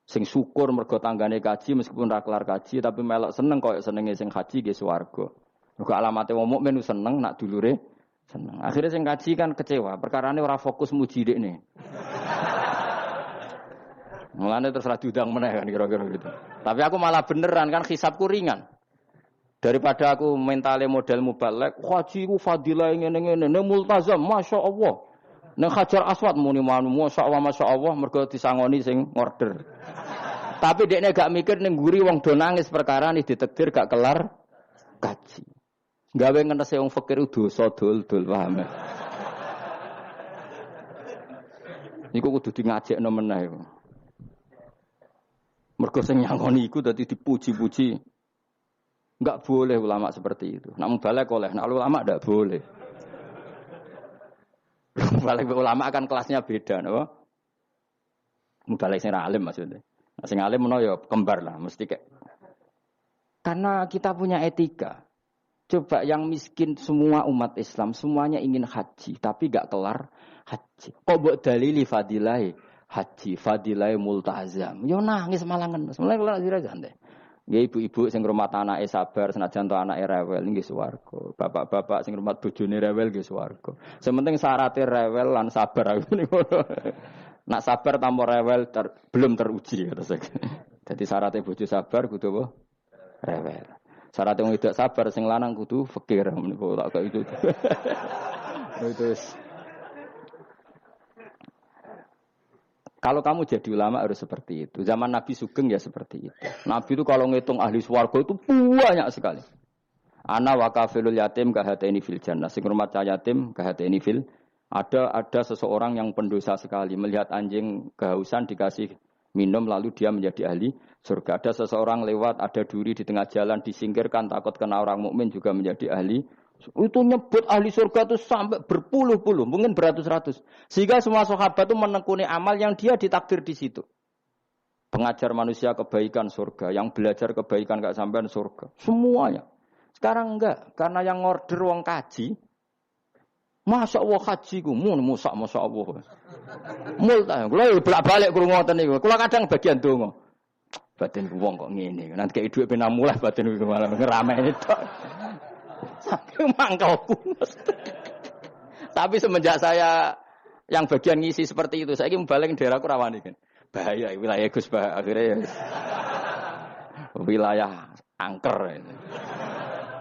Sing syukur mergo tanggane kaji meskipun ra kelar kaji tapi melok seneng koyo senenge sing kaji nggih swarga. Mergo alamate wong mukmin seneng nak dulure seneng. Akhirnya sing kaji kan kecewa, perkarane ora fokus muji dekne. Mulane terus ra diundang meneh kan kira-kira gitu. Tapi aku malah beneran kan hisabku ringan. Daripada aku mentale model mubalek, haji ku fadilah ngene-ngene, ne multazam, masyaallah. Nek Hajar Aswad muni manu, masyaallah mergo disangoni sing order. Tapi dekne gak mikir ning nguri wong do nangis perkara ni ditakdir gak kelar kaji. Gawe ngenese wong fakir dosa dul-dul paham. Niku kudu di ngajekno meneh iku. Mergo sing nyangoni iku dadi dipuji-puji. Enggak boleh ulama seperti itu. Nak mubalek oleh, nak ulama enggak boleh. Mubalek ulama kan kelasnya beda, napa? Mubalek sing alim maksudnya. Nah, sing alim menawa ya kembar lah, mesti kayak. Karena kita punya etika. Coba yang miskin semua umat Islam, semuanya ingin haji, tapi enggak kelar haji. Kok mbok dalili fadilai haji, fadilai multazam. Yo nangis malah ngenes. Mulai kelar sira santai. Nggih ibu-ibu sing ngrumat anake sabar senajan to anake rewel nggih swarga. Bapak-bapak sing ngrumat bojone rewel nggih swarga. Sementing syaratnya rewel lan sabar aku niku. Nak sabar tanpa rewel belum teruji kata saya. Jadi syaratnya bojo sabar kudu apa? Rewel. Syaratnya wong tidak sabar sing lanang kudu fakir meniku tak kok itu. Itu. Kalau kamu jadi ulama harus seperti itu. Zaman Nabi Sugeng ya seperti itu. Nabi itu kalau ngitung ahli swarga itu banyak sekali. Ana wa kafilul yatim kahataini fil jannah. Sing rumah yatim kahataini fil. Ada seseorang yang pendosa sekali melihat anjing kehausan dikasih minum lalu dia menjadi ahli surga. Ada seseorang lewat ada duri di tengah jalan disingkirkan takut kena orang mukmin juga menjadi ahli. Itu nyebut ahli surga itu sampai berpuluh-puluh, mungkin beratus-ratus. Sehingga semua sahabat itu menekuni amal yang dia ditakdir di situ. Pengajar manusia kebaikan surga, yang belajar kebaikan gak sampean surga. Semuanya. Sekarang enggak, karena yang order wong kaji. Masya Allah haji ku, masya Allah. Multa, kalau bolak-balik kurung ngoten niku. Kalau kadang bagian dongo. Batin wong kok ngene. Nanti kayak duit pena mulai batin ku malah ngerameni tok. Saking mangkelku. Tapi semenjak saya yang bagian ngisi seperti itu, saya ingin balik daerahku rawani kan. Bahaya wilayah Gus Bah akhirnya ya. Wilayah angker.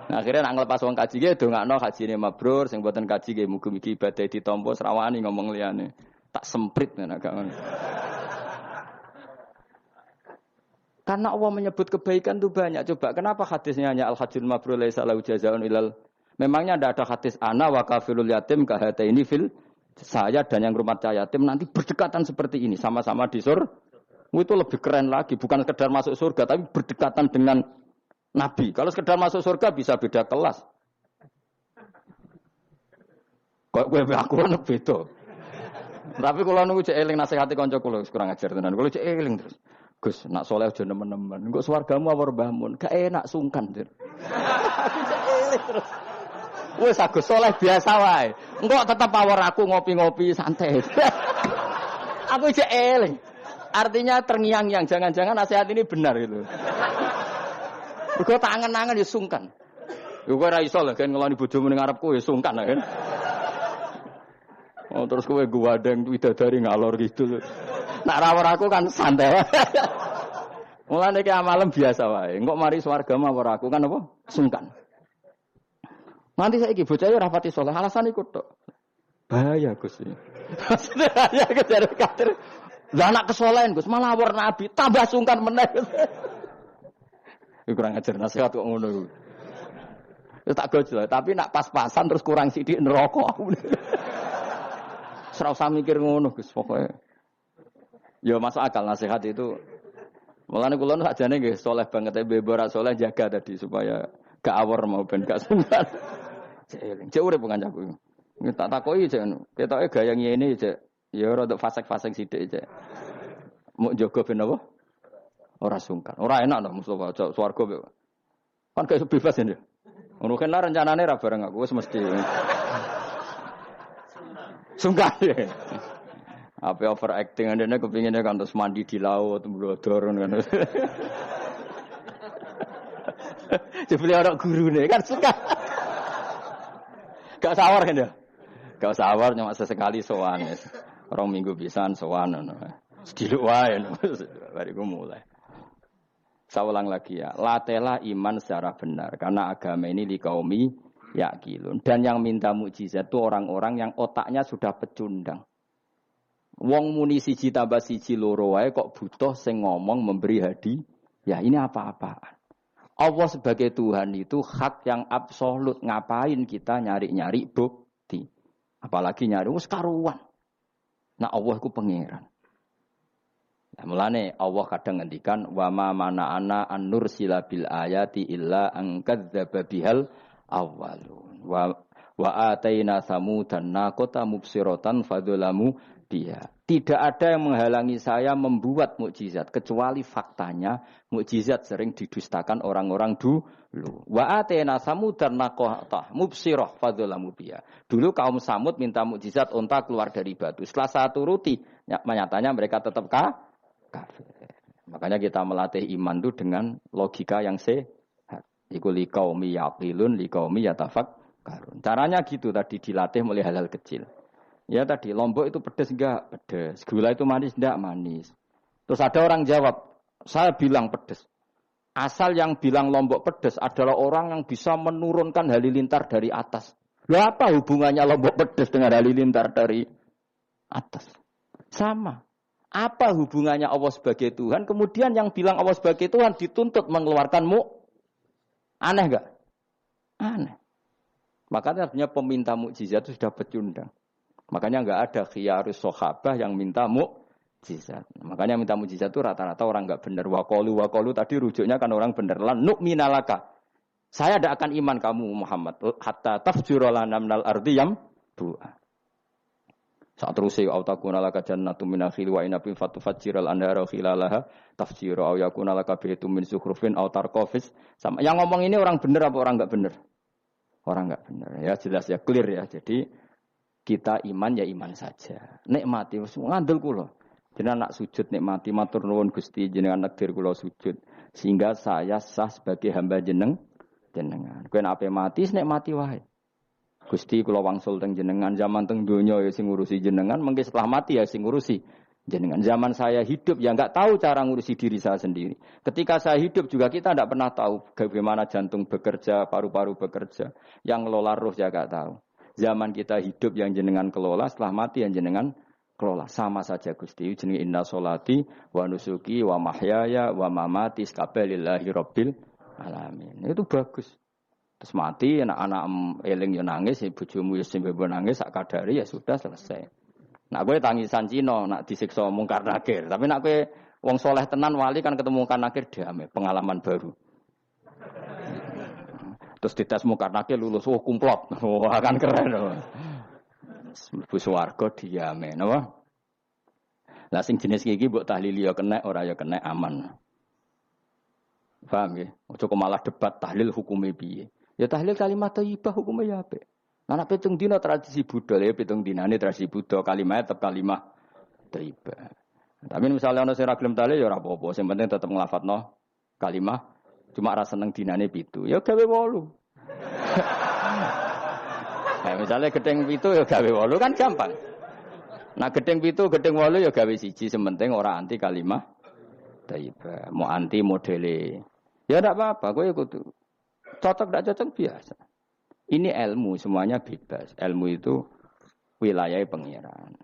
Nah, akhirnya nak ngelepas wong kaji ge dongakno hajine mabrur, sing mboten kaji ge mugi-mugi ibadah ditampa srawani ngomong liyane. Tak semprit nek gak ngono. Karena Allah menyebut kebaikan itu banyak. Coba kenapa hadisnya hanya al-hajjul mabrur laisa lahu jazaa'un ilal. Memangnya tidak ada hadis ana wa kafilul yatim kahataini fil. Saya dan yang rumah yatim nanti berdekatan seperti ini sama-sama di surga. Itu lebih keren lagi, bukan sekedar masuk surga tapi berdekatan dengan Nabi. Kalau sekedar masuk surga bisa beda kelas. Kok kowe aku kan beda. Tapi kalau nunggu cek eling nasihati kanca kula kurang ajar tenan. Kalau cek eling terus Gus, nak soleh aja nemen-nemen. Engko swargamu apa mbahmu? Gak enak sungkan, Dir. Aku cek eling terus. Wes aku soleh biasa wae. Engko tetep awor aku ngopi-ngopi santai. Aku cek eling. Artinya terngiang-ngiang, jangan-jangan nasihat ini benar gitu. Mergo tangan-tangan ya sungkan. Yo kowe ora iso lho kan ngeloni bojomu ning ngarepku ya sungkan kan. Oh terus kowe guwadeng widadari ngalor gitu. Nak rawor aku kan santai. Mulane iki amalem biasa wae. Engko mari swarga mawar aku kan apa? Sungkan. Nanti saiki bocah ora pati saleh, alasan iku tok. Bahaya Gus. Bahaya kejar-kejar. Lah anak kesolehan Gus, malah war nabi, tambah sungkan meneh. Iku kurang ajar nasihat kok ngono iku. Wis tak gojol, tapi nak pas-pasan terus kurang sithik neraka aku. Ora usah mikir ngono Gus, pokoke. Ya masuk akal nasihat itu. Mulane kula sakjane nggih saleh banget ora saleh jaga tadi supaya gak awor mau ben gak sungkan. Cek urip kancaku. Tak takoki cek ketoke gaya ngene cek. Ya rada fasek-fasek sithik cek. Mau jaga ben apa? Ora sungkan. Ora enak to Mustofa swarga. Kan gak bebas ya. Ngono kan rencanane ra bareng aku wis mesti. Sungkan. Apa overacting andene kepinginnya kan terus mandi di laut, blodor kan. Jebule ora gurune kan suka. Gak sawar kan ya? Gak sawar cuma sesekali sowan. Orang minggu pisan sowan ngono. Sediluk wae bariku mulai. Saya ulang lagi ya, latela iman secara benar karena agama ini liqaumi yaqilun. Dan yang minta mukjizat itu orang-orang yang otaknya sudah pecundang. Wong muni siji tambah siji loro wae kok butuh sing ngomong memberi hadiah. Ya ini apa-apaan. Allah sebagai Tuhan itu hak yang absolut. Ngapain kita nyari-nyari bukti? Apalagi nyari wis karuan. Nah Allah itu pangeran. Nah, mulane Allah kadang ngendikan wa ma mana'ana an nursila bil ayati illa an kadzdzaba bihal awwalun wa ataina samudan naqata mubsiratan fadzalamu biha. Tidak ada yang menghalangi saya membuat mukjizat kecuali faktanya mukjizat sering didustakan orang-orang dulu. Wa ataina samudan naqata mubsirah fadzalamu biha. Dulu kaum Samud minta mukjizat unta keluar dari batu. Setelah saya turuti, nyatanya mereka tetap kafir. Makanya kita melatih iman itu dengan logika yang sehat. Iku liqaumi yaqilun liqaumi yatafakkarun. Caranya gitu tadi dilatih mulai hal-hal kecil. Ya tadi lombok itu pedes enggak? Pedes. Gula itu manis enggak? Manis. Terus ada orang jawab, saya bilang pedes. Asal yang bilang lombok pedes adalah orang yang bisa menurunkan halilintar dari atas. Loh apa hubungannya lombok pedes dengan halilintar dari atas? Sama. Apa hubungannya Allah sebagai Tuhan? Kemudian yang bilang Allah sebagai Tuhan dituntut mengeluarkanmu. Aneh enggak? Aneh. Makanya artinya peminta mukjizat itu sudah pecundang. Makanya enggak ada khiyarus sahabah yang minta mukjizat. Makanya minta mukjizat itu rata-rata orang enggak benar. Waqalu tadi rujuknya kan orang benar. Lan nu'minalaka. Saya tidak akan iman kamu Muhammad. Hatta tafjura lana minal ardi yambu'a. Saat terus saya autakuna laka jannatum min akhil wa inabin fatufajjiral anhara khilalaha tafsira au yakuna laka baitum min zukhrufin aw tarqafis. Sama yang ngomong ini orang benar apa orang enggak benar? Orang enggak benar. Ya jelas ya clear ya. Jadi kita iman ya iman saja. Nikmati wis ngandel kula. Jenengan nak sujud nikmati matur nuwun Gusti jenengan nakdir kula sujud sehingga saya sah sebagai hamba jenengan. Kowe nek ape mati nikmati wae. Gusti kula wangsul teng jenengan zaman teng donya ya sing ngurusi jenengan, mengke setelah mati ya sing ngurusi jenengan. Zaman saya hidup ya enggak tahu cara ngurusi diri saya sendiri. Ketika saya hidup juga kita enggak pernah tahu bagaimana jantung bekerja, paru-paru bekerja. Yang ngelola roh ya enggak tahu. Zaman kita hidup yang jenengan kelola, setelah mati yang jenengan kelola. Sama saja Gusti, jenenge inna sholati wa nusuki wa mahyaya wa mamati lillahi rabbil alamin. Itu bagus. Terus mati, anak-anak eling yo nangis, bojomu yo sembe nangis, sak kadari ya sudah selesai. Nak kowe tangisan Cina, nak disiksa mungkar nakir. Tapi nak kowe wong soleh tenan wali kan ketemu mungkar nakir damai, pengalaman baru. Terus dites mungkar nakir lulus, kumplot. Wah, kan keren. Mlebu swarga diame, napa? Lah sing jenis iki mbok tahlili ya kena, ora ya kena aman. Paham ya? Ojo kok malah debat tahlil hukume piye. Ya tahlil kalimat thayyibah hukume ya apik. Anak pitung dina tradisi Buddha ya pitung dinane tradisi Buddha kalimat tetap kalimat thayyibah. Tapi misalnya ana sing ra gelem tahlil ya ora apa-apa, sing penting tetep nglafadzno kalimat cuma ra seneng dinane 7. Ya gawe 8. Nah, misalnya gedeng 7 ya gawe 8 kan gampang. Nah gedeng 7, gedeng 8 ya gawe 1, sementing ora anti kalimat thayyibah, mau anti modele. Ya enggak apa-apa, kowe kudu cocok enggak cocok biasa. Ini ilmu semuanya bebas. Ilmu itu wilayah pangeran.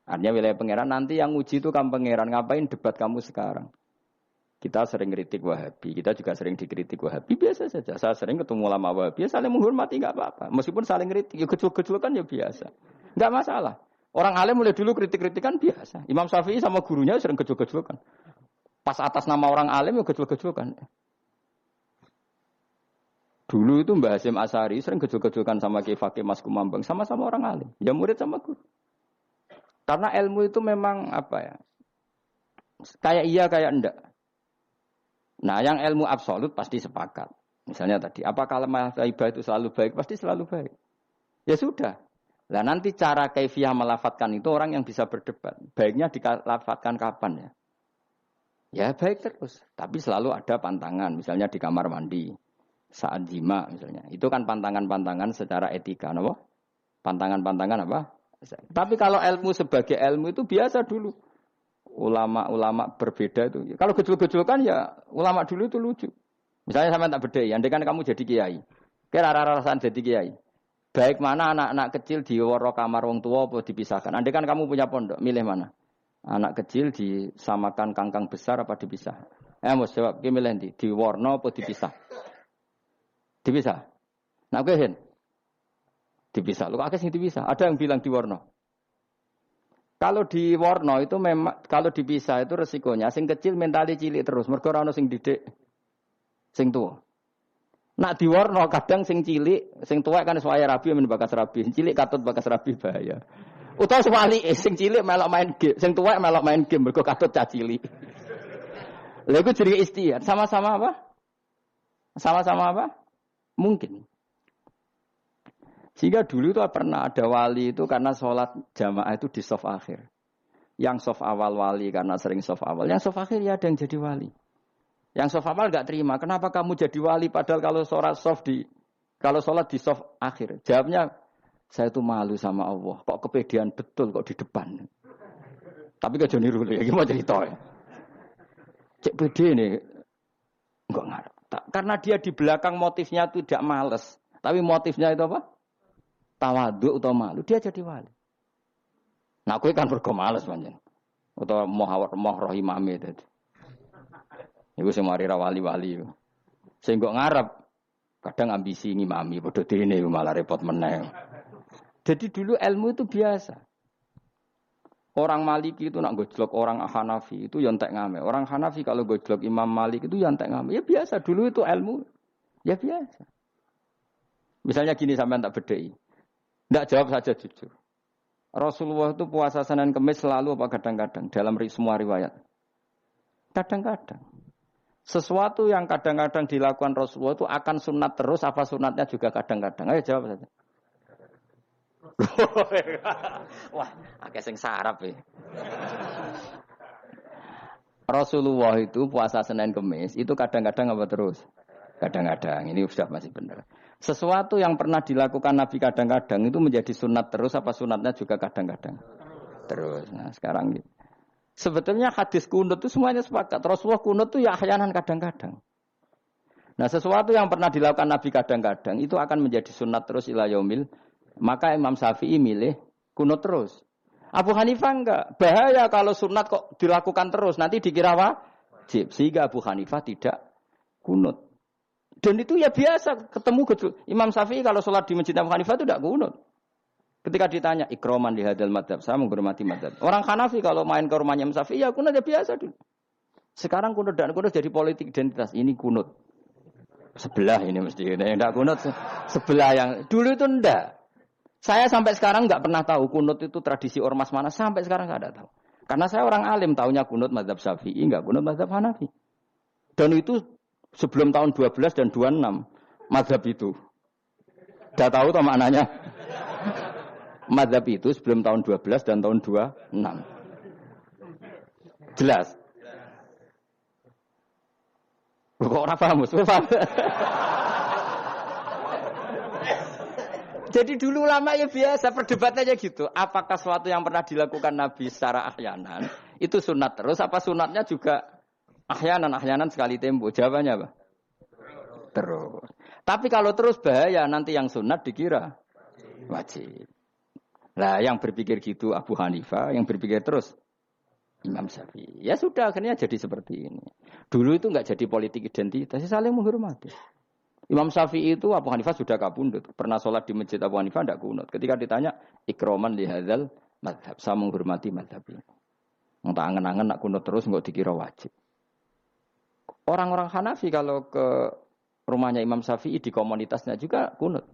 Artinya wilayah pangeran nanti yang uji itu kamu pangeran. Ngapain debat kamu sekarang? Kita sering kritik Wahabi, kita juga sering dikritik Wahabi, biasa saja. Saya sering ketemu ulama Wahabi, saling menghormati enggak apa-apa. Meskipun saling kritik, ya gejol-gejolkan ya biasa. Enggak masalah. Orang alim mulai dulu kritik-kritikan biasa. Imam Syafi'i sama gurunya sering gejol-gejolkan. Pas atas nama orang alim ya gejol-gejolkan. Dulu itu Mbah Hasyim Asy'ari sering gejol-gejolkan sama Ki Fakih Mas Kumambang, sama-sama orang alim. Ya murid sama guru. Karena ilmu itu memang apa ya? Kayak iya kayak enggak. Nah, yang ilmu absolut pasti sepakat. Misalnya tadi, apakah mahabbah itu selalu baik? Pasti selalu baik. Ya sudah. Nah, nanti cara kaifiyah melafatkan itu orang yang bisa berdebat. Baiknya dilafatkan kapan ya? Ya baik terus. Tapi selalu ada pantangan. Misalnya di kamar mandi. Saat jima misalnya. Itu kan pantangan-pantangan secara etika. Apa? Pantangan-pantangan apa? Tapi kalau ilmu sebagai ilmu itu biasa dulu. Ulama-ulama berbeda itu. Kalau gejol-gejolkan ya ulama dulu itu lucu. Misalnya sama tak beda. Andai kan kamu jadi kiai. Kira rasa jadi kiai. Baik mana anak-anak kecil di woro kamar wong tua apa dipisahkan. Andai kan kamu punya pondok, milih mana? Anak kecil disamakan kangkang besar apa dipisah? Mus jawab, ki milih ndi? Di warna apa dipisah? Dipisah. Nah, oke Hen. Dipisah. Lu akeh sing dipisah. Ada yang bilang di warna. Kalau di warna itu memang kalau dipisah itu resikonya sing kecil mentali cilik terus, mergo ora ono sing didik sing tua. Nak diwarno kadang sing cilik, sing tuwek kan suwaya rabi men bakas rabi, sing cilik katut bakas rabi bahaya. Utawa sebalike sing cilik melok main game, sing tuwek melok main game mergo katut cah cilik. Lha iku jenenge istihad, sama-sama apa? Sama-sama apa? Mungkin. Sehingga dulu itu pernah ada wali itu karena sholat jamaah itu di shaf akhir. Yang shaf awal wali karena sering shaf awal, yang shaf akhir ya ada yang jadi wali. Yang soft awal enggak terima. Kenapa kamu jadi wali padahal kalau sholat di soft akhir? Jawabnya, saya itu malu sama Allah. Kok kepedean betul kok di depan. Tapi kok jadi niru ya, gimana cerita ya? Cek pede nih. Enggak ngarep. Karena dia di belakang motifnya itu tidak males. Tapi motifnya itu apa? Tawadhu atau malu. Dia jadi wali. Nah, aku kan bergo males panjen. Atau moh rohimame tadi. Iku sing mari ra wali-wali. Sing kok ngarep kadang ambisi ngimami padha dene malah repot meneh. Jadi dulu ilmu itu biasa. Orang Maliki itu nak gojlok orang Hanafi itu ya entek ngame. Orang Hanafi kalau gojlok Imam Malik itu ya entek ngame. Ya biasa dulu itu ilmu. Ya biasa. Misalnya gini sampean tak bedhei. Ndak jawab saja jujur. Rasulullah itu puasa Senin Kamis selalu apa kadang-kadang dalam semua riwayat. Kadang-kadang. Sesuatu yang kadang-kadang dilakukan Rasulullah itu akan sunat terus, apa sunatnya juga kadang-kadang. Ayo jawab saja. Wah, akeh sing sarap ya. Rasulullah itu puasa Senin Kamis, itu kadang-kadang apa terus? Kadang-kadang, ini sudah masih benar. Sesuatu yang pernah dilakukan Nabi kadang-kadang itu menjadi sunat terus, apa sunatnya juga kadang-kadang? Terus, nah sekarang gitu. Sebetulnya hadis kunut itu semuanya sepakat. Rasulullah kunut itu ya ahyanan kadang-kadang. Nah sesuatu yang pernah dilakukan Nabi kadang-kadang itu akan menjadi sunat terus ila yaumil. Maka Imam Syafi'i milih kunut terus. Abu Hanifah enggak. Bahaya kalau sunat kok dilakukan terus. Nanti dikira wajib. Sehingga Abu Hanifah tidak kunut. Dan itu ya biasa ketemu gitu. Imam Syafi'i kalau sholat di masjid Abu Hanifah itu tidak kunut. Ketika ditanya ikroman di hadal madhab, saya menghormati madhab. Orang Hanafi kalau main ke rumahnya Imam Syafi'i, ya kunut ya biasa dulu. Sekarang kunut dan kunut jadi politik identitas. Ini kunut sebelah ini mesti. Tidak kunut sebelah yang dulu itu enggak. Saya sampai sekarang enggak pernah tahu kunut itu tradisi ormas mana. Sampai sekarang enggak ada tahu. Karena saya orang alim, tahunya kunut madhab Syafi'i, enggak kunut madhab Hanafi. Dan itu sebelum tahun 12 dan 26 madhab itu. Sudah tahu toh maknanya? Madhab itu sebelum tahun 12 dan tahun 26. Jelas? Kok orang paham? Jadi dulu lama ya biasa, perdebatannya gitu. Apakah sesuatu yang pernah dilakukan Nabi secara ahyanan, itu sunat terus, apa sunatnya juga ahyanan sekali tempo? Jawabannya apa? Terus. Tapi kalau terus bahaya, nanti yang sunat dikira wajib. Nah, yang berpikir gitu Abu Hanifah, yang berpikir terus Imam Syafi'i. Ya sudah, akhirnya jadi seperti ini. Dulu itu enggak jadi politik identitas, saling menghormati. Imam Syafi'i itu Abu Hanifah sudah kabundut. Pernah sholat di masjid Abu Hanifah tidak kunut. Ketika ditanya, ikroman li hadzal madhab. Saya menghormati madhab ini. Entah angen-angen nak kunut terus enggak dikira wajib. Orang-orang Hanafi kalau ke rumahnya Imam Syafi'i di komunitasnya juga kunut.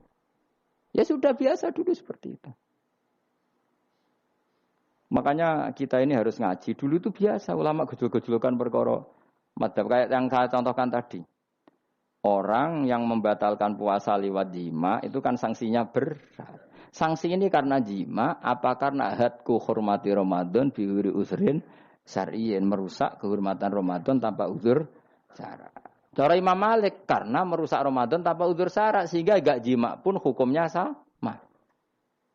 Ya sudah biasa dulu seperti itu. Makanya kita ini harus ngaji. Dulu itu biasa ulama gejol-gejolkan perkara Madzhab kayak yang saya contohkan tadi. Orang yang membatalkan puasa lewat jima itu kan sanksinya berat. Sanksi ini karena jima, apa karena hadku hormati Ramadan biwiri usrin syar'iyyin, merusak kehormatan Ramadan tanpa uzur syara'. Cara Imam Malik karena merusak Ramadan tanpa uzur syara' sehingga gak jima pun hukumnya sama.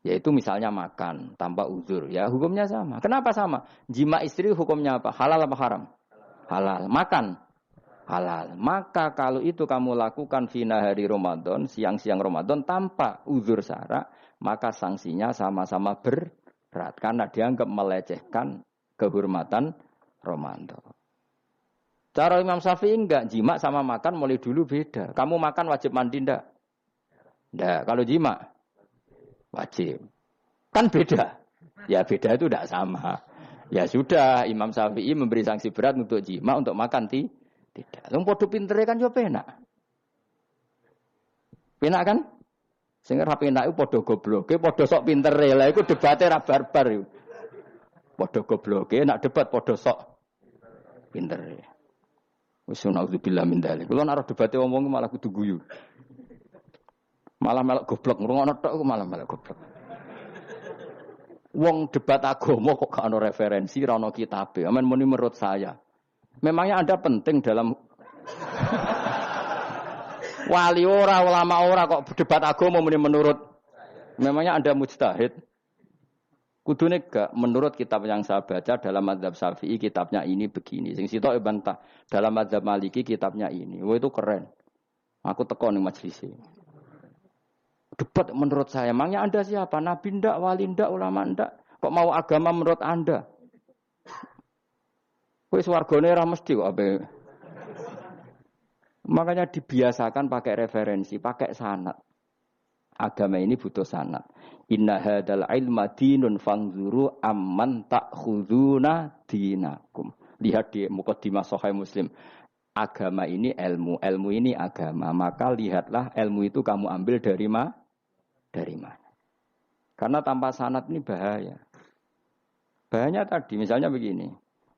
Yaitu misalnya makan tanpa uzur, ya hukumnya sama. Kenapa sama? Jima istri hukumnya apa? Halal apa haram? Halal. Makan halal. Maka kalau itu kamu lakukan fina hari Ramadan, siang-siang Ramadan tanpa uzur syara', maka sanksinya sama-sama berat karena dianggap melecehkan kehormatan Ramadan. Cara Imam Syafi'i enggak, jima sama makan mulai dulu beda. Kamu makan wajib mandi enggak? Enggak, kalau jima wajib. Kan beda. Ya beda itu enggak sama. Ya sudah, Imam Syafi'i memberi sanksi berat untuk jima, untuk makan tidak. Wong padha pintere kan yo penak. Penak kan? Sing ora penak iku padha gobloke, padha sok pintere. Lah iku debate ra barbar iku. Padha gobloke, nak debat padha sok pintere. Wis naudzubillah min dzalik. Kulo nek debate wong malah kudu guyu. Malah melok goblok, ngrungokno tok malah melok goblok. Wong debat agama kok gak ono referensi, ora ono kitabe. Amen muni menurut saya. Memangnya Anda penting dalam wali ora, ulama ora kok debat agama menurut. Memangnya Anda mujtahid? Kudune gak menurut kitab yang saya baca dalam mazhab Syafi'i kitabnya ini begini. Sing sitok bantah dalam mazhab Maliki kitabnya ini. Wah itu keren. Aku teko ning majelis. Debat menurut saya. Memangnya Anda siapa? Nabi ndak, wali ndak, ulama ndak? Kok mau agama menurut Anda? Wis wargane ora mesti kok ape. Makanya dibiasakan pakai referensi, pakai sanad. Agama ini butuh sanad. Inna hadzal ilma dinun fanzuru amman ta'khuduna dinakum. Lihat di Muqaddimah Sahih Muslim. Agama ini ilmu, ilmu ini agama. Maka lihatlah ilmu itu kamu ambil dari mana? Karena tanpa sanad ini bahaya. Bahayanya tadi, misalnya begini.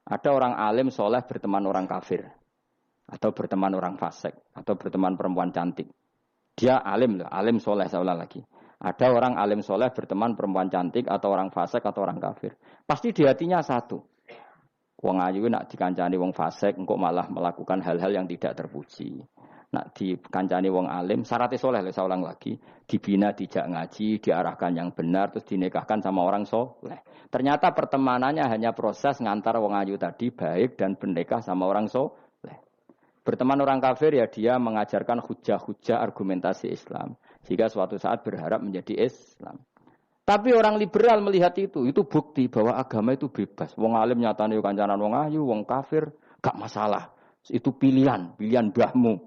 Ada orang alim soleh berteman orang kafir. Atau berteman orang fasik. Atau berteman perempuan cantik. Dia alim loh, alim soleh saya ulang lagi. Ada orang alim soleh berteman perempuan cantik. Atau orang fasik atau orang kafir. Pasti di hatinya satu. Wong ayu nak dikancani wong fasik. Engkau malah melakukan hal-hal yang tidak terpuji. Nak dikancani wong alim. Syaratnya soleh saya ulang lagi. Dibina dijak ngaji. Diarahkan yang benar. Terus dinikahkan sama orang soleh. Ternyata pertemanannya hanya proses ngantar wong ayu tadi baik dan bernikah sama orang soleh. Berteman orang kafir ya dia mengajarkan hujah-hujah argumentasi Islam. Jika suatu saat berharap menjadi Islam. Tapi orang liberal melihat itu bukti bahwa agama itu bebas. Wong alim nyatane kancanan wong ayu, wong kafir gak masalah. Itu pilihan mbahmu.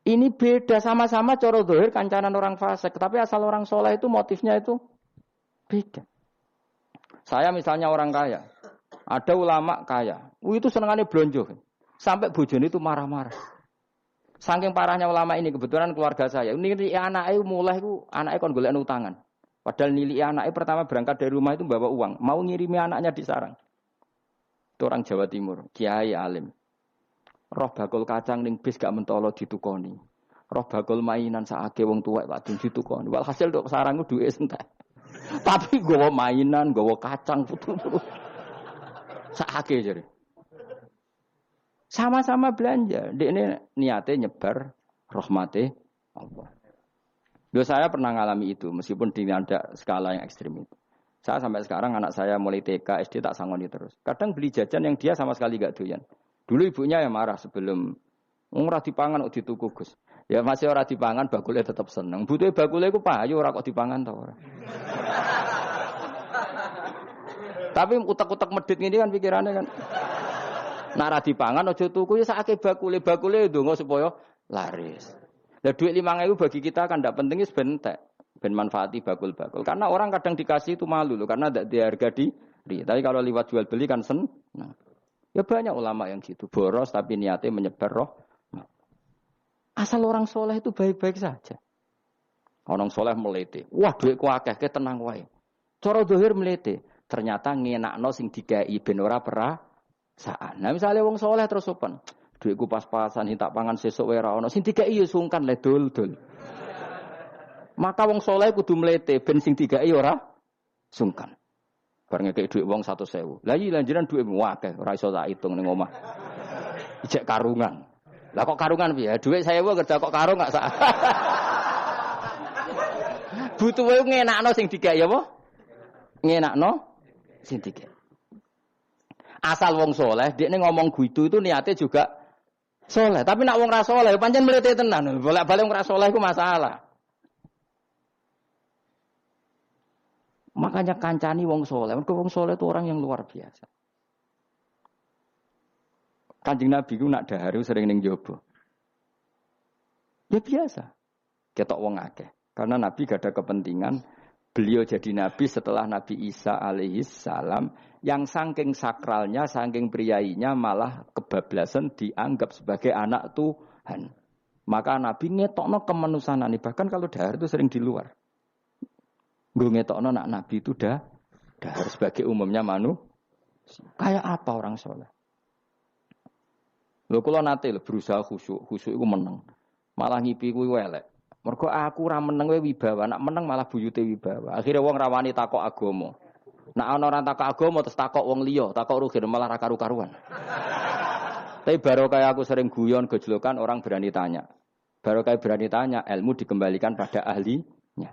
Ini beda sama-sama cara zahir kancanan orang fasik, tapi asal orang soleh itu motifnya itu beda. Saya misalnya orang kaya, ada ulama kaya, itu senengannya blonjo, sampai bojone itu marah-marah. Saking parahnya ulama ini, kebetulan keluarga saya, ini anaknya mulai itu anaknya kon golek utangan. Padahal nilai anaknya pertama berangkat dari rumah itu bawa uang, mau ngirimi anaknya di sarang. Itu orang Jawa Timur, kiai alim. Roh bakul kacang ning bis gak mentolo ditukoni. Roh bakul mainan saake wong tuwek Pak ditukoni. Walhasil tok sarang ku duwe entek. Tapi gowo mainan, gowo kacang putu-putu. Saake jare. Sama-sama belanja. Dekne niate nyebar rahmate Allah. Yo saya pernah ngalami itu meskipun di ada skala yang ekstrim itu. Saya sampai sekarang anak saya mulai TK, SD tak sangoni terus. Kadang beli jajan yang dia sama sekali gak doyan. Dulu ibunya yang marah sebelum ora dipangan kok dituku Gus. Ya masih ora dipangan bakule tetap seneng. Butuhe bakule iku payu ora kok dipangan ta ora. Tapi utek-utek medhit ngene kan pikirannya kan. Nek ora dipangan aja tuku ya sakake bakule ndonga supaya laris. Lah duit 5.000 bagi kita kan ndak penting wis bentek. Ben manfaati bakul-bakul. Karena orang kadang dikasih itu malu loh karena ndak diharga diri. Tapi kalau lewat jual beli kan seneng. Ya banyak ulama yang gitu, boros tapi niatnya menyebar roh. Asal orang soleh itu baik-baik saja. Orang soleh melete, wah duitku akeh, tenang wae. Cara zahir melete, ternyata ngenakno sing dikai ben ora Saan. Nah misalnya wong soleh terus sopan. Duitku pas-pasan tak pangan sesuk wae ra ono. Sing dikai ya sungkan le dul-dul. Maka wong soleh kudu mlete ben sing dikai ora sungkan. Bar ngekek dhuwit wong 100.000. Lah iki lanjenan dhuwitmu akeh ora iso tak hitung ning omah. Ijek karungan. Lah kok karungan piye? Dhuwit 1.000 kerja kok karung gak sak. Butuh wae ngenakno sing dikai apa? Ngenakno sing dikai. Asal wong soleh, dia ngomong gitu itu niatnya juga soleh. Tapi nak wong ra soleh, pancen mlete tenan. Bolak-balik wong ra soleh itu masalah. Makanya kancani wong soleh. Mergo wong soleh itu orang yang luar biasa. Kanjeng Nabi ku nak dahar sering ning jaba. Ya biasa. Ketok wong akeh. Karena Nabi gak ada kepentingan beliau jadi Nabi setelah Nabi Isa alaihi salam yang saking sakralnya, saking priainya malah kebablasan dianggap sebagai anak Tuhan. Maka Nabi ngetokno kemanusiaan. Bahkan kalau dahar itu sering di luar. Gue ngetokno nak Nabi itu dahar sebagai umumnya kayak apa orang soleh. Lho kula nate berusaha khusyuk iku meneng. Malah ngipi kuwi elek. Mergo aku ora meneng wae wibawa, nak meneng malah buyute wibawa. Akhire wong rawani takok agama. Nak ana ora takok agama terus takok wong liya, takok rugi malah ra karu-karuan. Tapi baru kayak aku sering guyon gejlokan orang berani tanya. Baru kayak berani tanya, ilmu dikembalikan pada ahlinya.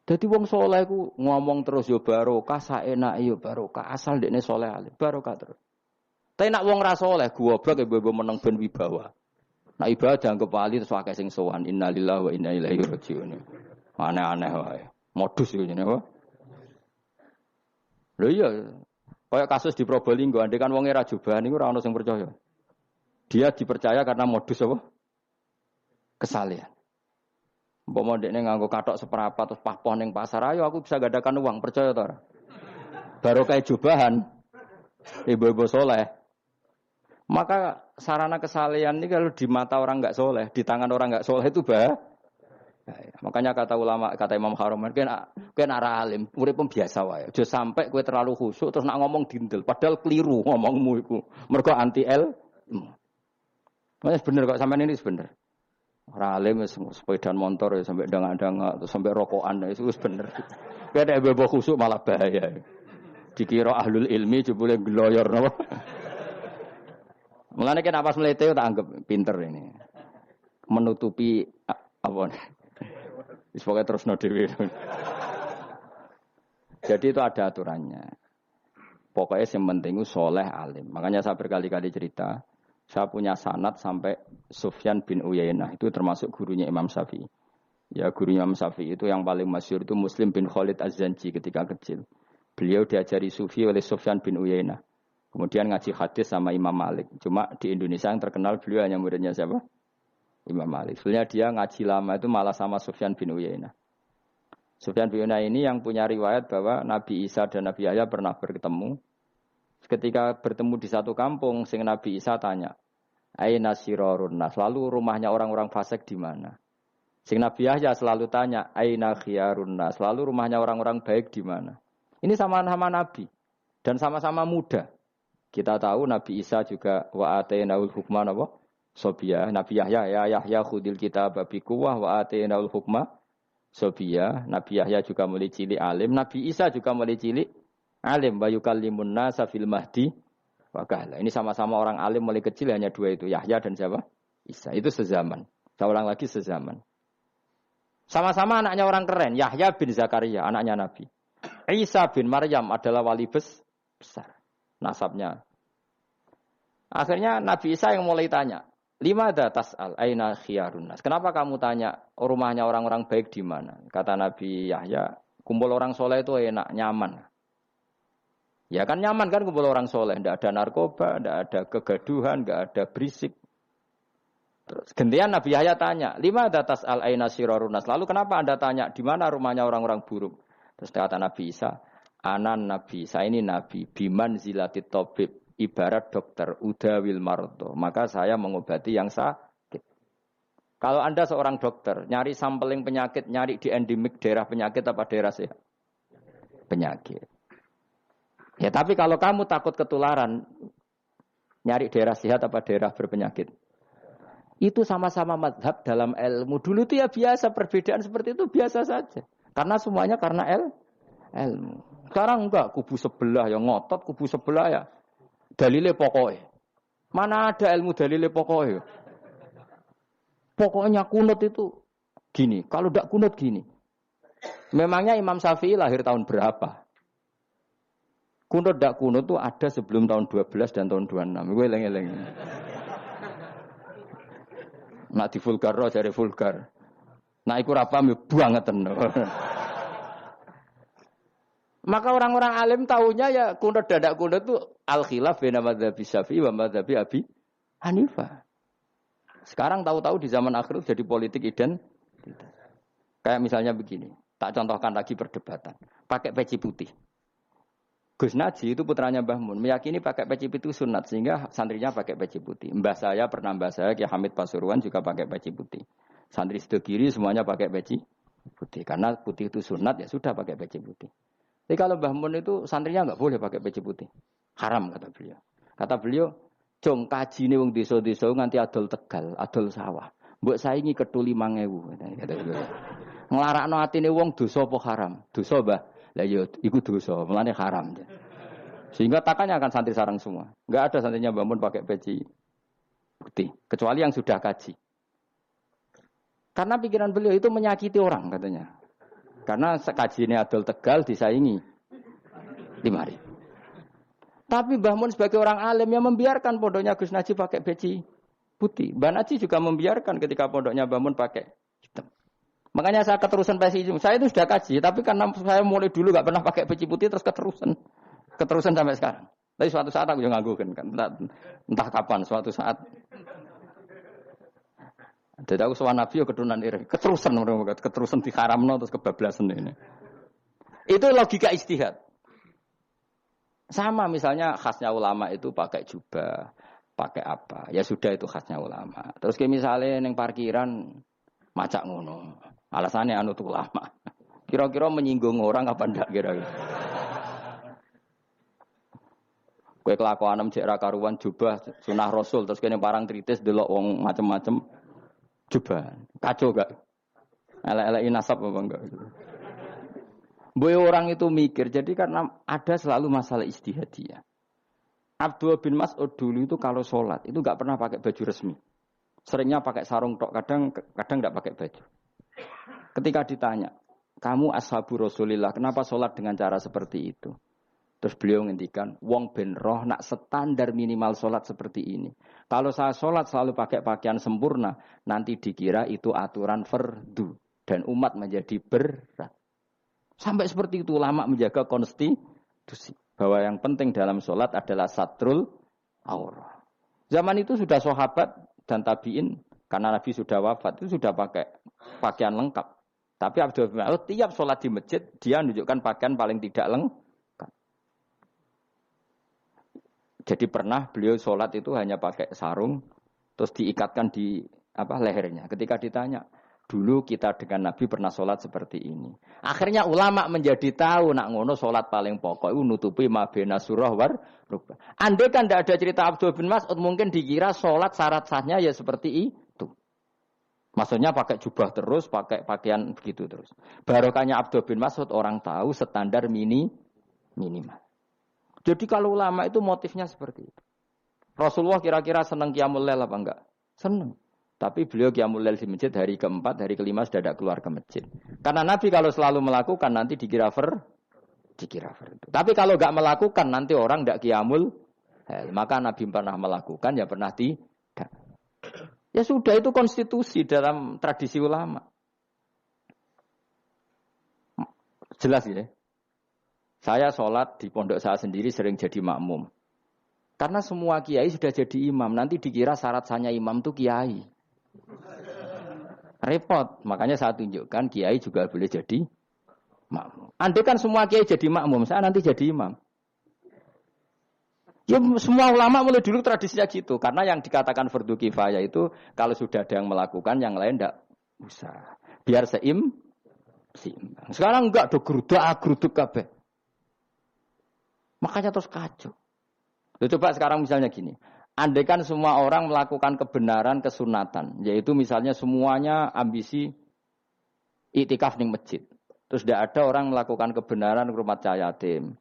Jadi wong soleh ku ngomong terus yo barokah, saenake yo barokah, asal dekne soleh alim, barokah terus. Tapi nak wong ra soleh goblok e mbok meneng ben wibawa. Nah ibadah anggap wali terus akeh sing sowan innalillahi wa inna ilaihi rajiun. Aneh-aneh wae. Modus iku jenenge apa? Lho iya, kaya kasus di Probolinggo andek kan wong ra jubahan niku ora ono sing percaya. Dia dipercaya karena modus apa? Kesalehan. Umpama ndekne nganggo kathok seprapat terus pahpoh ning pasar, ayo aku bisa gadakan uang, percaya ta ora? Barokah jubahan ibu-ibu soleh. Maka sarana kesalehan ini kalau di mata orang enggak soleh, di tangan orang enggak soleh itu bahaya. Makanya kata ulama, kata Imam Haromen, kan arah alim, urip biasa wae. Aja sampai kowe terlalu khusyuk terus nak ngomong dindel, padahal keliru ngomongmu iku. Mergo anti ilmu. Mas bener kok sampean ini bener. Ora alim wis sepeda motor ya sampai dangak-dangak terus sampai rokokan itu wis bener. Kowe nek bebo khusyuk malah bahaya. Dikira ahlul ilmi jebule gloyor napa. Mulane kan apa mlete tak anggap pinter ini. Menutupi apa nih? Wis pokoke terusno dhewe. Jadi itu ada aturannya. Pokoknya yang penting itu soleh alim. Makanya saya berkali-kali cerita, saya punya sanad sampai Sufyan bin Uyainah itu termasuk gurunya Imam Syafi'i. Ya gurunya Imam Syafi'i itu yang paling masyhur itu Muslim bin Khalid Az-Zanji ketika kecil. Beliau diajari sufi oleh Sufyan bin Uyainah. Kemudian ngaji hadis sama Imam Malik. Cuma di Indonesia yang terkenal beliau hanya muridnya siapa? Imam Malik. Sebenarnya dia ngaji lama itu malah sama Sufyan bin Uyainah. Sufyan bin Uyainah ini yang punya riwayat bahwa Nabi Isa dan Nabi Yahya pernah bertemu. Ketika bertemu di satu kampung, sing Nabi Isa tanya, "Aina sirarun nas?" Lalu rumahnya orang-orang fasik di mana? Sing Nabi Yahya selalu tanya, "Aina khiyarun nas?" Lalu rumahnya orang-orang baik di mana? Ini sama-sama Nabi dan sama-sama muda. Kita tahu Nabi Isa juga wa atainaul hukma napa? Sobia. Nabi Yahya ya Yahya khudil kitab bi quwwah wa atainaul hukma sobia. Nabi Yahya juga mulai cilik alim, Nabi Isa juga mulai cilik alim wa yukallimun nasa fil mahdi wa kahla. Ini sama-sama orang alim mulai kecil hanya dua itu, Yahya dan siapa? Isa. Itu sezaman. Saya ulang lagi sezaman. Sama-sama anaknya orang keren, Yahya bin Zakaria, anaknya Nabi. Isa bin Maryam adalah wali besar. Nasabnya. Akhirnya Nabi Isa yang mulai tanya, "Limada tas'al aina khiyarun nas?" Kenapa kamu tanya rumahnya orang-orang baik di mana? Kata Nabi Yahya, kumpul orang soleh itu enak, nyaman. Ya kan nyaman kan kumpul orang soleh, tidak ada narkoba, tidak ada kegaduhan, tidak ada berisik. Terus gantian Nabi Yahya tanya, "Limada tas'al aina sirarun nas?" Lalu kenapa Anda tanya di mana rumahnya orang-orang buruk? Terus kata Nabi Isa, "Anan Nabi, saya ini Nabi, biman zilatit tabib, ibarat dokter, udawil marto. Maka saya mengobati yang sakit." Kalau Anda seorang dokter, nyari sampling penyakit, nyari di endemik daerah penyakit apa daerah sehat? Penyakit. Ya tapi kalau kamu takut ketularan, nyari daerah sehat apa daerah berpenyakit? Itu sama-sama mazhab dalam ilmu. Dulu itu ya biasa, perbedaan seperti itu biasa saja. Karena semuanya karena ilmu. Sekarang enggak, kubu sebelah yang ngotot, kubu sebelah ya dalile pokoknya. Mana ada ilmu dalile pokoknya? Pokoknya kunut itu gini, kalau enggak kunut gini. Memangnya Imam Syafi'i lahir tahun berapa? Kunut enggak kunut itu ada sebelum tahun 12 dan tahun 26. Gue eleng-eleng. Nak di vulgar roh cari vulgar. Nak iku ra paham banget tenan. Maka orang-orang alim tahunya ya kunut dadak kunut itu al khilaf baina madzhabi Syafi'i wa madzhabi Abi Hanifah. Sekarang tahu-tahu di zaman akhir jadi politik identitas. Kayak misalnya begini, tak contohkan lagi perdebatan. Pakai peci putih. Gus Naji itu putranya Mbah Mun, meyakini pakai peci putih sunat sehingga santrinya pakai peci putih. Mbah saya Kiai Hamid Pasuruan juga pakai peci putih. Santri sebelah kiri semuanya pakai peci putih karena putih itu sunat ya sudah pakai peci putih. Tapi kalau Mbah Mun itu santrinya enggak boleh pakai peci putih. Haram kata beliau. Kata beliau, "Jong kajine wong desa-desa nganti adol Tegal, adol sawah. Mbok saingi ketu 5.000." Kata beliau. Nglarakno atine wong dosa apa haram? Dosa, Mbah. Lah ya iku dosa, mulane haram. Sehingga takannya akan santri sarang semua. Enggak ada santrinya Mbah Mun pakai peci putih, kecuali yang sudah kaji. Karena pikiran beliau itu menyakiti orang katanya. Karena kajiannya adol Tegal disaingi 5.000. Tapi Mbah Mun sebagai orang alim yang membiarkan pondoknya Gus Naji pakai peci putih. Mbah Naji juga membiarkan ketika pondoknya Mbah Mun pakai hitam. Makanya saya keterusan peci hitam. Saya itu sudah kaji, tapi karena saya mulai dulu nggak pernah pakai peci putih terus keterusan sampai sekarang. Tapi suatu saat aku juga ngagukan kan, entah kapan suatu saat. Jadi aku soal Nabi keturunan iri, keterusan diharamno terus kebablasan ini. Itu logika istihad. Sama misalnya khasnya ulama itu pakai jubah, pakai apa? Ya sudah itu khasnya ulama. Terus kayak misalnya neng parkiran macak ngono. Alasannya anut ulama. Kira-kira menyinggung orang apa ndak kira-kira? Kowe kelakuanem cek ra karuan jubah sunah Rasul terus kene parang tritis delok wong macem-macem jubah. Kacau gak? Elek-eleki nasab apa enggak? Boy orang itu mikir jadi karena ada selalu masalah ijtihadiyah. Abdullah bin Mas'ud dulu itu kalau sholat itu enggak pernah pakai baju resmi. Seringnya pakai sarung tok, kadang enggak pakai baju. Ketika ditanya, "Kamu ashabu Rasulillah, kenapa sholat dengan cara seperti itu?" Terus beliau ngendikan, "Wong ben roh nak standar minimal sholat seperti ini. Kalau saya sholat selalu pakai pakaian sempurna, nanti dikira itu aturan fardu dan umat menjadi berat." Sampai seperti itu ulama menjaga konstitusi bahwa yang penting dalam sholat adalah satrul aurah. Zaman itu sudah sahabat dan tabiin karena Nabi sudah wafat itu sudah pakai pakaian lengkap. Tapi Abdul bin Mas'ud tiap sholat di masjid dia menunjukkan pakaian paling tidak lengkap. Jadi pernah beliau sholat itu hanya pakai sarung terus diikatkan di lehernya. Ketika ditanya, dulu kita dengan Nabi pernah sholat seperti ini. Akhirnya ulama menjadi tahu nak ngono sholat paling pokok itu nutupi mabena surah war rukbah. Andai kan tidak ada cerita Abdul bin Mas'ud mungkin dikira sholat syarat sahnya ya seperti itu. Maksudnya pakai jubah terus, pakai pakaian begitu terus. Barokahnya Abdul bin Mas'ud orang tahu standar minimal. Jadi kalau ulama itu motifnya seperti itu. Rasulullah kira-kira senang qiyamul lail apa enggak? Senang. Tapi beliau qiyamul lail di masjid hari keempat, hari kelima sudah tidak keluar ke masjid. Karena Nabi kalau selalu melakukan nanti dikira fardu. Tapi kalau enggak melakukan nanti orang enggak qiyamul lail. Maka Nabi pernah melakukan ya pernah tidak. Ya sudah itu konstitusi dalam tradisi ulama. Jelas ya. Saya sholat di pondok saya sendiri sering jadi makmum. Karena semua kiai sudah jadi imam. Nanti dikira syarat sahnya imam itu kiai. Repot. Makanya saya tunjukkan kiai juga boleh jadi makmum. Andai kan semua kiai jadi makmum, saya nanti jadi imam. Ya semua ulama mulai dulu tradisinya gitu. Karena yang dikatakan fardu kifayah itu kalau sudah ada yang melakukan, yang lain tidak usah. Biar seimbang. Sekarang enggak do geruduk kabeh. Makanya terus kacau. Coba sekarang misalnya gini. Andaikan semua orang melakukan kebenaran kesunatan, yaitu misalnya semuanya ambisi iktikaf ning masjid. Terus tidak ada orang melakukan kebenaran ngrumat yatim,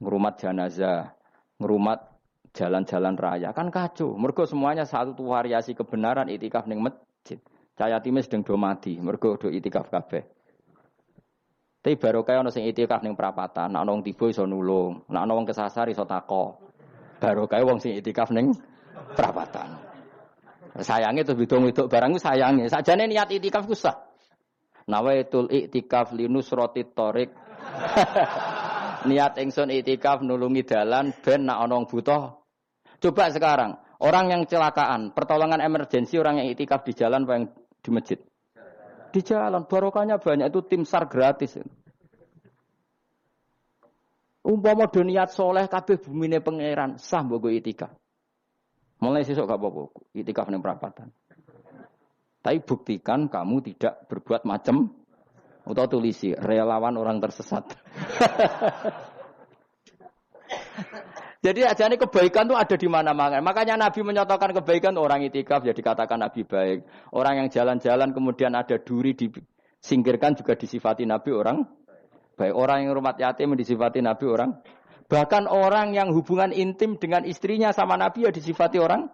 ngrumat jenazah, ngrumat jalan-jalan raya. Kan kacau. Mergo semuanya satu variasi kebenaran iktikaf ning masjid. Yatime sedang do mati, mergo do iktikaf kabeh. Tapi baru kaya ana sing iktikaf ning perapatan, nek ana wong tiba iso nulung, nek ana wong kesasar iso tako. Baru kaya wong sing iktikaf ning perapatan. Sayange terus bidung-bidung barang ku sayange. Sakjane niat iktikaf ku sah. Nawaitul iktikaf linusratit thoriq. Niat ingsun iktikaf nulungi dalan ben nek ana wong butuh. Coba sekarang, orang yang kecelakaan, pertolongan emergensi orang yang iktikaf di jalan apa yang di masjid? Di jalan, barokahnya banyak, itu tim SAR gratis. Umpama do niat soleh kabeh bumine pangeran, sah mbok iktikaf. Mulai sesuk gak apa-apa, iktikaf ning perapatan. Tapi buktikan kamu tidak berbuat macam atau tulisi relawan orang tersesat. Jadi ajane kebaikan itu ada di mana-mana. Makanya Nabi menyatakan kebaikan orang itikaf ya dikatakan Nabi baik. Orang yang jalan-jalan kemudian ada duri disingkirkan juga disifati Nabi orang baik. Orang yang rumah yatim disifati Nabi orang. Bahkan orang yang hubungan intim dengan istrinya sama Nabi ya disifati orang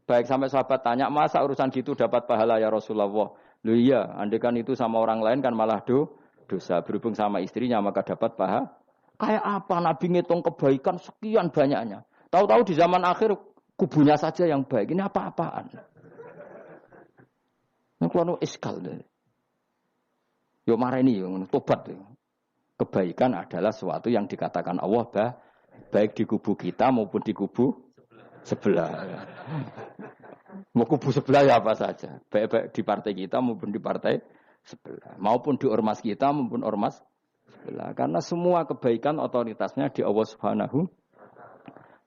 baik. Sampai sahabat tanya, masa urusan gitu dapat pahala ya Rasulullah? Loh iya, andekan itu sama orang lain kan malah dosa. Berhubung sama istrinya maka dapat pahala. Kayak apa Nabi ngitung kebaikan sekian banyaknya. Tahu-tahu di zaman akhir kubunya saja yang baik. Ini apa-apaan? Ini kuano iskal deh. Yo marah ini, tobat. Kebaikan adalah sesuatu yang dikatakan Allah baik di kubu kita maupun di kubu sebelah. Mau kubu sebelah ya apa saja. Baik di partai kita maupun di partai sebelah. Maupun di ormas kita maupun ormas sebelah. Karena semua kebaikan otoritasnya di Allah Subhanahu.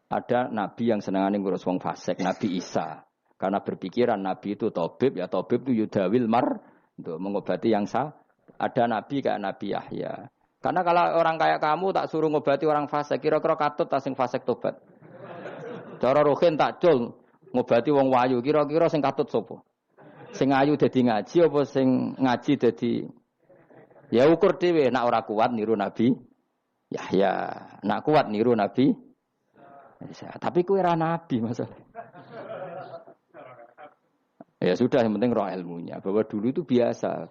Ada nabi yang senangane ngurus wong fasik, Nabi Isa. Karena berpikiran nabi itu tabib, ya tabib itu yudawil untuk mengobati yang salah. Ada nabi kayak Nabi Yahya. Karena kalau orang kayak kamu tak suruh ngobati orang fasik, kira-kira katut tak sing fasik tobat. Cara rohin tak cul ngobati wong wayu, kira-kira sing katut sapa? Sing ayu dadi ngaji apa sing ngaji dadi. Ya ukur dhewe, nak ora kuat niru Nabi Yahya, nak kuat niru Nabi Isa. Tapi kowe ora nabi masalah. Ya sudah, yang penting roh ilmunya. Bahwa dulu itu biasa.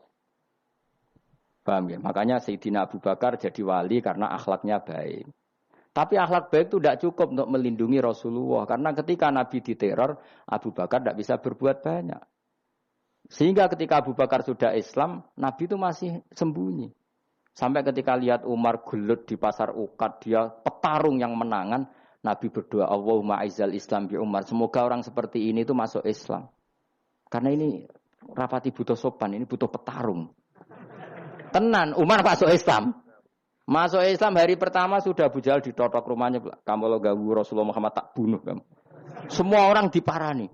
Paham ya? Makanya Sayyidina Abu Bakar jadi wali karena akhlaknya baik. Tapi akhlak baik itu tidak cukup untuk melindungi Rasulullah. Karena ketika Nabi diteror, Abu Bakar tidak bisa berbuat banyak. Sehingga ketika Abu Bakar sudah Islam, Nabi itu masih sembunyi. Sampai ketika lihat Umar gelut di pasar Uqad, dia petarung yang menangan, Nabi berdoa, Allahumma aizal Islam bi Umar. Semoga orang seperti ini itu masuk Islam. Karena ini rapati butuh sopan, ini butuh petarung. Tenan, Umar masuk Islam. Masuk Islam hari pertama sudah Abu Jahal ditotok rumahnya. Kamu lo ganggu Rasulullah Muhammad tak bunuh kamu. Semua orang diparani.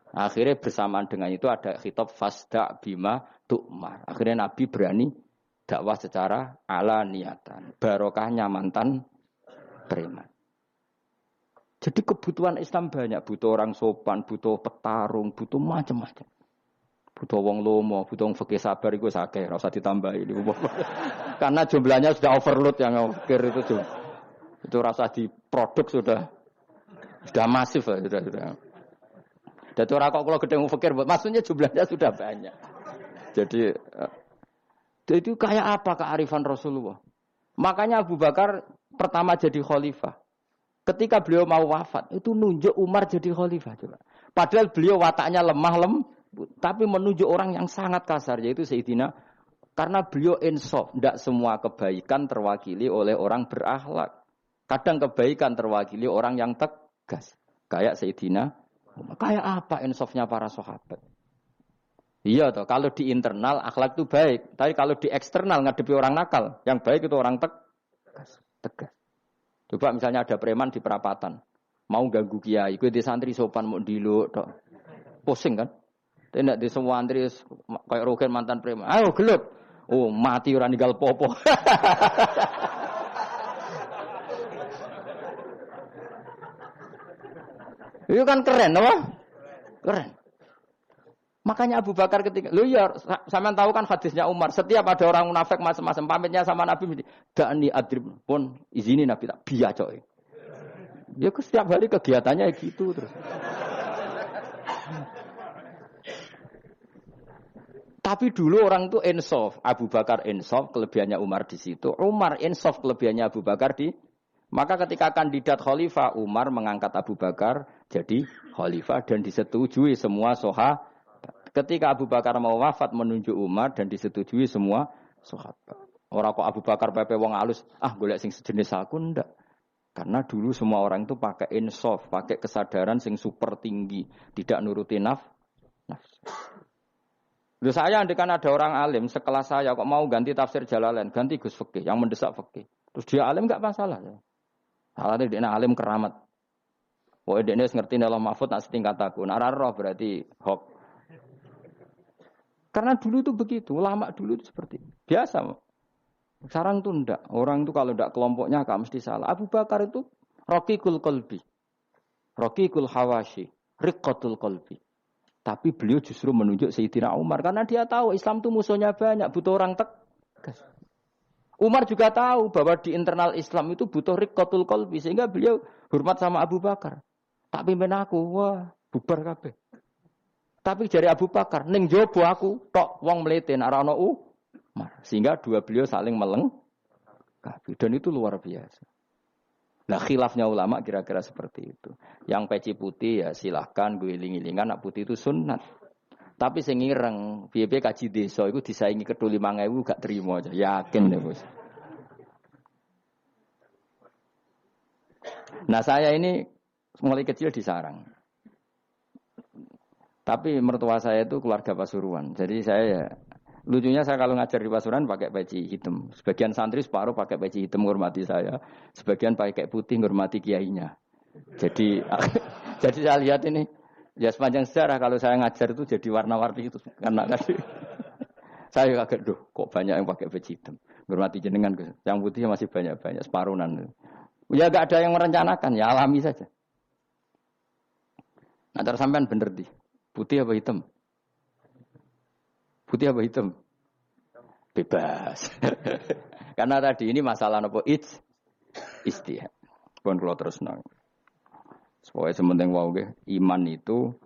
Akhirnya bersamaan dengan itu ada khitab fasda bima tu'mar. Akhirnya Nabi berani dakwah secara ala niatan. Barokahnya mantan preman. Jadi kebutuhan Islam banyak. Butuh orang sopan, butuh petarung, butuh macam-macam. Butuh wong lomo, butuh wong fikih sabar itu sakeh, ora usah ditambahi. Karena jumlahnya sudah overload yang fikir itu. Itu rasa diproduk sudah masif sudah. Jadi orang kok kalau gede mau fikir, maksudnya jumlahnya sudah banyak. Jadi itu kayak apa kearifan Rasulullah? Makanya Abu Bakar pertama jadi khalifah. Ketika beliau mau wafat, itu nunjuk Umar jadi khalifah. Coba. Padahal beliau wataknya lemah tapi menunjuk orang yang sangat kasar, yaitu Sayyidina. Karena beliau insaf, tidak semua kebaikan terwakili oleh orang berakhlak. Kadang kebaikan terwakili orang yang tegas. Kayak Sayyidina. Kayak apa insafnya para sahabat? Iya toh, kalau di internal akhlak itu baik, tapi kalau di eksternal ngadepi orang nakal, yang baik itu orang tegas. Coba misalnya ada preman di perapatan, mau ganggu kiai, gue di santri sopan mau diluk, pusing kan? Tidak di semua santri kayak rogen mantan preman, ayo gelut, oh mati orang ninggal popo. Itu kan keren, apa? Keren. Makanya Abu Bakar ketika, lu ya, sampean tahu kan hadisnya Umar. Setiap ada orang munafik macam-macam pamitnya sama Nabi, da'ani adrib pun izini Nabi tak biacok. Ya setiap hari kegiatannya gitu terus. Tapi dulu orang itu insaf, Abu Bakar insaf, kelebihannya Umar di situ. Umar insaf, kelebihannya Abu Bakar di. Maka ketika kandidat khalifah, Umar mengangkat Abu Bakar jadi khalifah dan disetujui semua sahabat. Ketika Abu Bakar mau wafat menunjuk Umar dan disetujui semua sahabat. Orang kok Abu Bakar pepe wong alus, golek sing sejenis aku ndak. Karena dulu semua orang itu pakai insaf, pakai kesadaran sing super tinggi, tidak nuruti nafsu. Loh saya andekan ada orang alim sekelas saya kok mau ganti tafsir Jalalain, ganti Gus Fikih yang mendesak fikih. Terus dia alim enggak masalah. Salahnya dia alim keramat. Pokoke dia ngerti dalam mahfud nak setingkat aku. Nak roh berarti hok. Karena dulu itu begitu, ulama dulu itu seperti itu. Biasa. Sekarang itu enggak. Orang itu kalau enggak kelompoknya enggak mesti salah. Abu Bakar itu raqiqul qalbi. Raqiqul hawashi, riqqatul qalbi. Tapi beliau justru menunjuk Sayyidina Umar karena dia tahu Islam itu musuhnya banyak, butuh orang tegas. Umar juga tahu bahwa di internal Islam itu butuh riqqatul qalbi sehingga beliau hormat sama Abu Bakar. Tak pimpin aku, wah, bubar kabeh. Tapi dari Abu Bakar, ning jobo aku tok wong mlete nek ora ono Umar. Sehingga dua beliau saling melengkapi dan itu luar biasa. Nah khilafnya ulama kira-kira seperti itu. Yang peci putih ya silahkan gue iling-ilingan, nak putih itu sunnat. Tapi sing ireng, piye-piye kaji desa iku disaingi kedul 5.000 gak terima aja. Yakin deh, Bos. Nah, saya ini mulai kecil di sarang. Tapi mertua saya itu keluarga Pasuruan. Jadi saya lucunya saya kalau ngajar di Pasuruan pakai peci hitam. Sebagian santri separuh pakai peci hitam menghormati saya. Sebagian pakai putih menghormati kiainya. Jadi jadi saya lihat ini ya sepanjang sejarah kalau saya ngajar itu jadi warna-warni itu karena tadi saya kaget kok banyak yang pakai peci hitam. Menghormati jenengan yang putih masih banyak separuhan. Ya enggak ada yang merencanakan, ya alami saja. Nah, terus sampean bener di putih apa hitam? Putih apa hitam? Bebas. Karena tadi ini masalah apa? Istihad. Pun kalau terus nang. Supaya sementing wau iman itu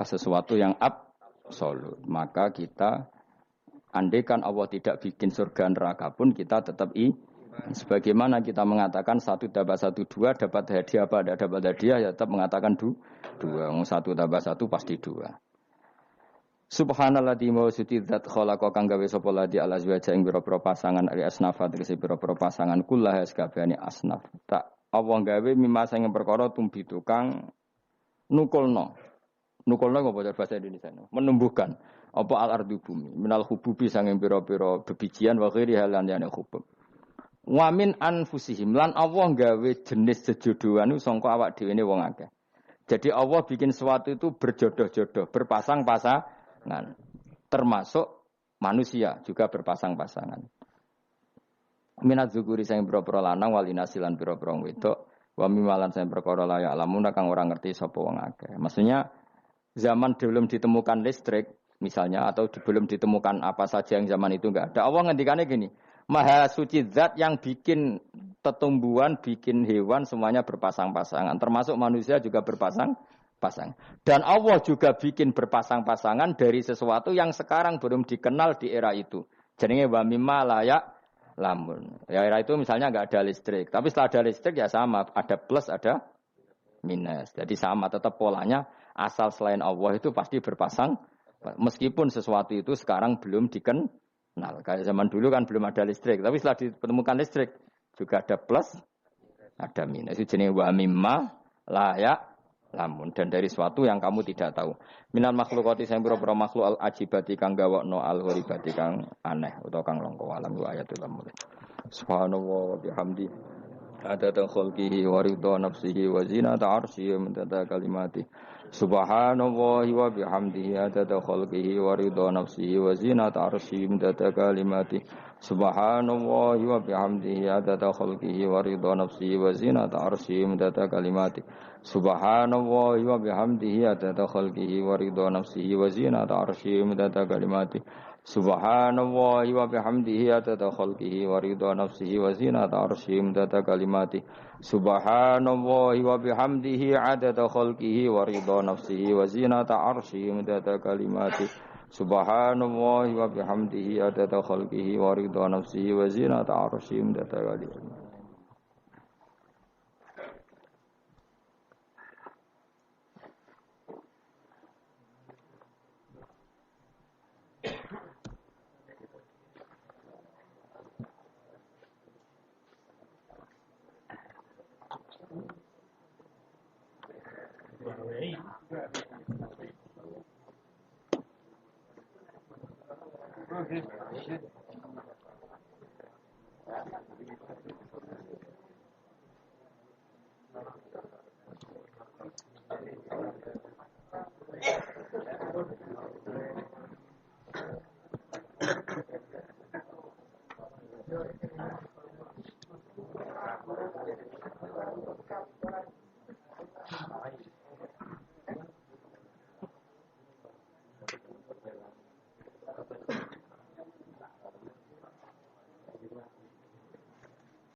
sesuatu yang absolut. Maka kita andaikan Allah tidak bikin surga neraka pun kita tetap sebagaimana kita mengatakan 1 tambah 1 2 dapat hadiah apa? Tidak dapat hadiah ya tetap mengatakan 2. 1 tambah 1 pasti 2. Subhanalladzi mawsuti dzat khalaqa kang gawe sapa ladi ala azwaja ing pira-pira pasangan ali asnafa tegese pira-pira pasangan kullah sakabehane asnaf. Tak Allah gawe mimma sing perkara tumbi tukang nukulno. Nukulno apa bahasa Indonesia? Menumbuhkan apa al-ardu bumi minal hububi sanging pira-pira bebijian wa ghairi halan yana hubub. Wa min anfusihim lan Allah gawe jenis jejodohan iku sangka awak dhewe ne wong akeh. Jadi Allah bikin sesuatu itu berjodoh-jodoh, berpasang-pasangan. Termasuk manusia juga berpasang-pasangan. Minat zukuri sing pira-pira lanang walinasilan pira-pira wedok wa mimalan sing perkara layak lamun kang ora ngerti sapa wong akeh. Maksudnya zaman belum ditemukan listrik misalnya atau belum ditemukan apa saja yang zaman itu enggak ada. Allah ngendikane gini, Maha suci zat yang bikin tetumbuhan, bikin hewan semuanya berpasang-pasangan, termasuk manusia juga berpasang-pasangan. Dan Allah juga bikin berpasang-pasangan dari sesuatu yang sekarang belum dikenal di era itu. Jenenge wa mimma layak lamun. Ya era itu misalnya enggak ada listrik, tapi setelah ada listrik ya sama, ada plus ada minus. Jadi sama tetap polanya asal selain Allah itu pasti berpasang meskipun sesuatu itu sekarang belum dikenal. Kayak zaman dulu kan belum ada listrik, tapi setelah ditemukan listrik juga ada plus ada minus. Itu jenenge wa mimma layak lamun dan dari sesuatu yang kamu tidak tahu. Minal makhlukati sing pira-pira makhluk al ajibati kang gawakno al horibati kang aneh utawa kang langka alam wa ayatul mulk. Subhanallah wa bihamdi adada khalqihi wa ridha nafsihi wa zinata arsyihi wa midada kalimati. Subhanallahi wa bihamdihi adada khalqihi wa ridha nafsihi wa zinata arsyihi midada kalimati. Subhanallahi wa bihamdihi adada khalqihi wa ridha nafsihi wa zinata arsyihi midada kalimati. Subhanallahi wa bihamdihi adada khalqihi wa ridha nafsihi wa zinata arsyihi midada kalimati. Subhanallahi wa bihamdihi adada khalqihi wa ridha nafsihi wa zinata arsyihi midada kalimati. Subhanallahi wa bihamdihi adada khalqihi wa ridha nafsihi wa zinata arsyihi midada kalimati. Subhanallahi wa bihamdihi adada khalqihi wa ridha nafsihi wa zinata arsyihi midada kalimati.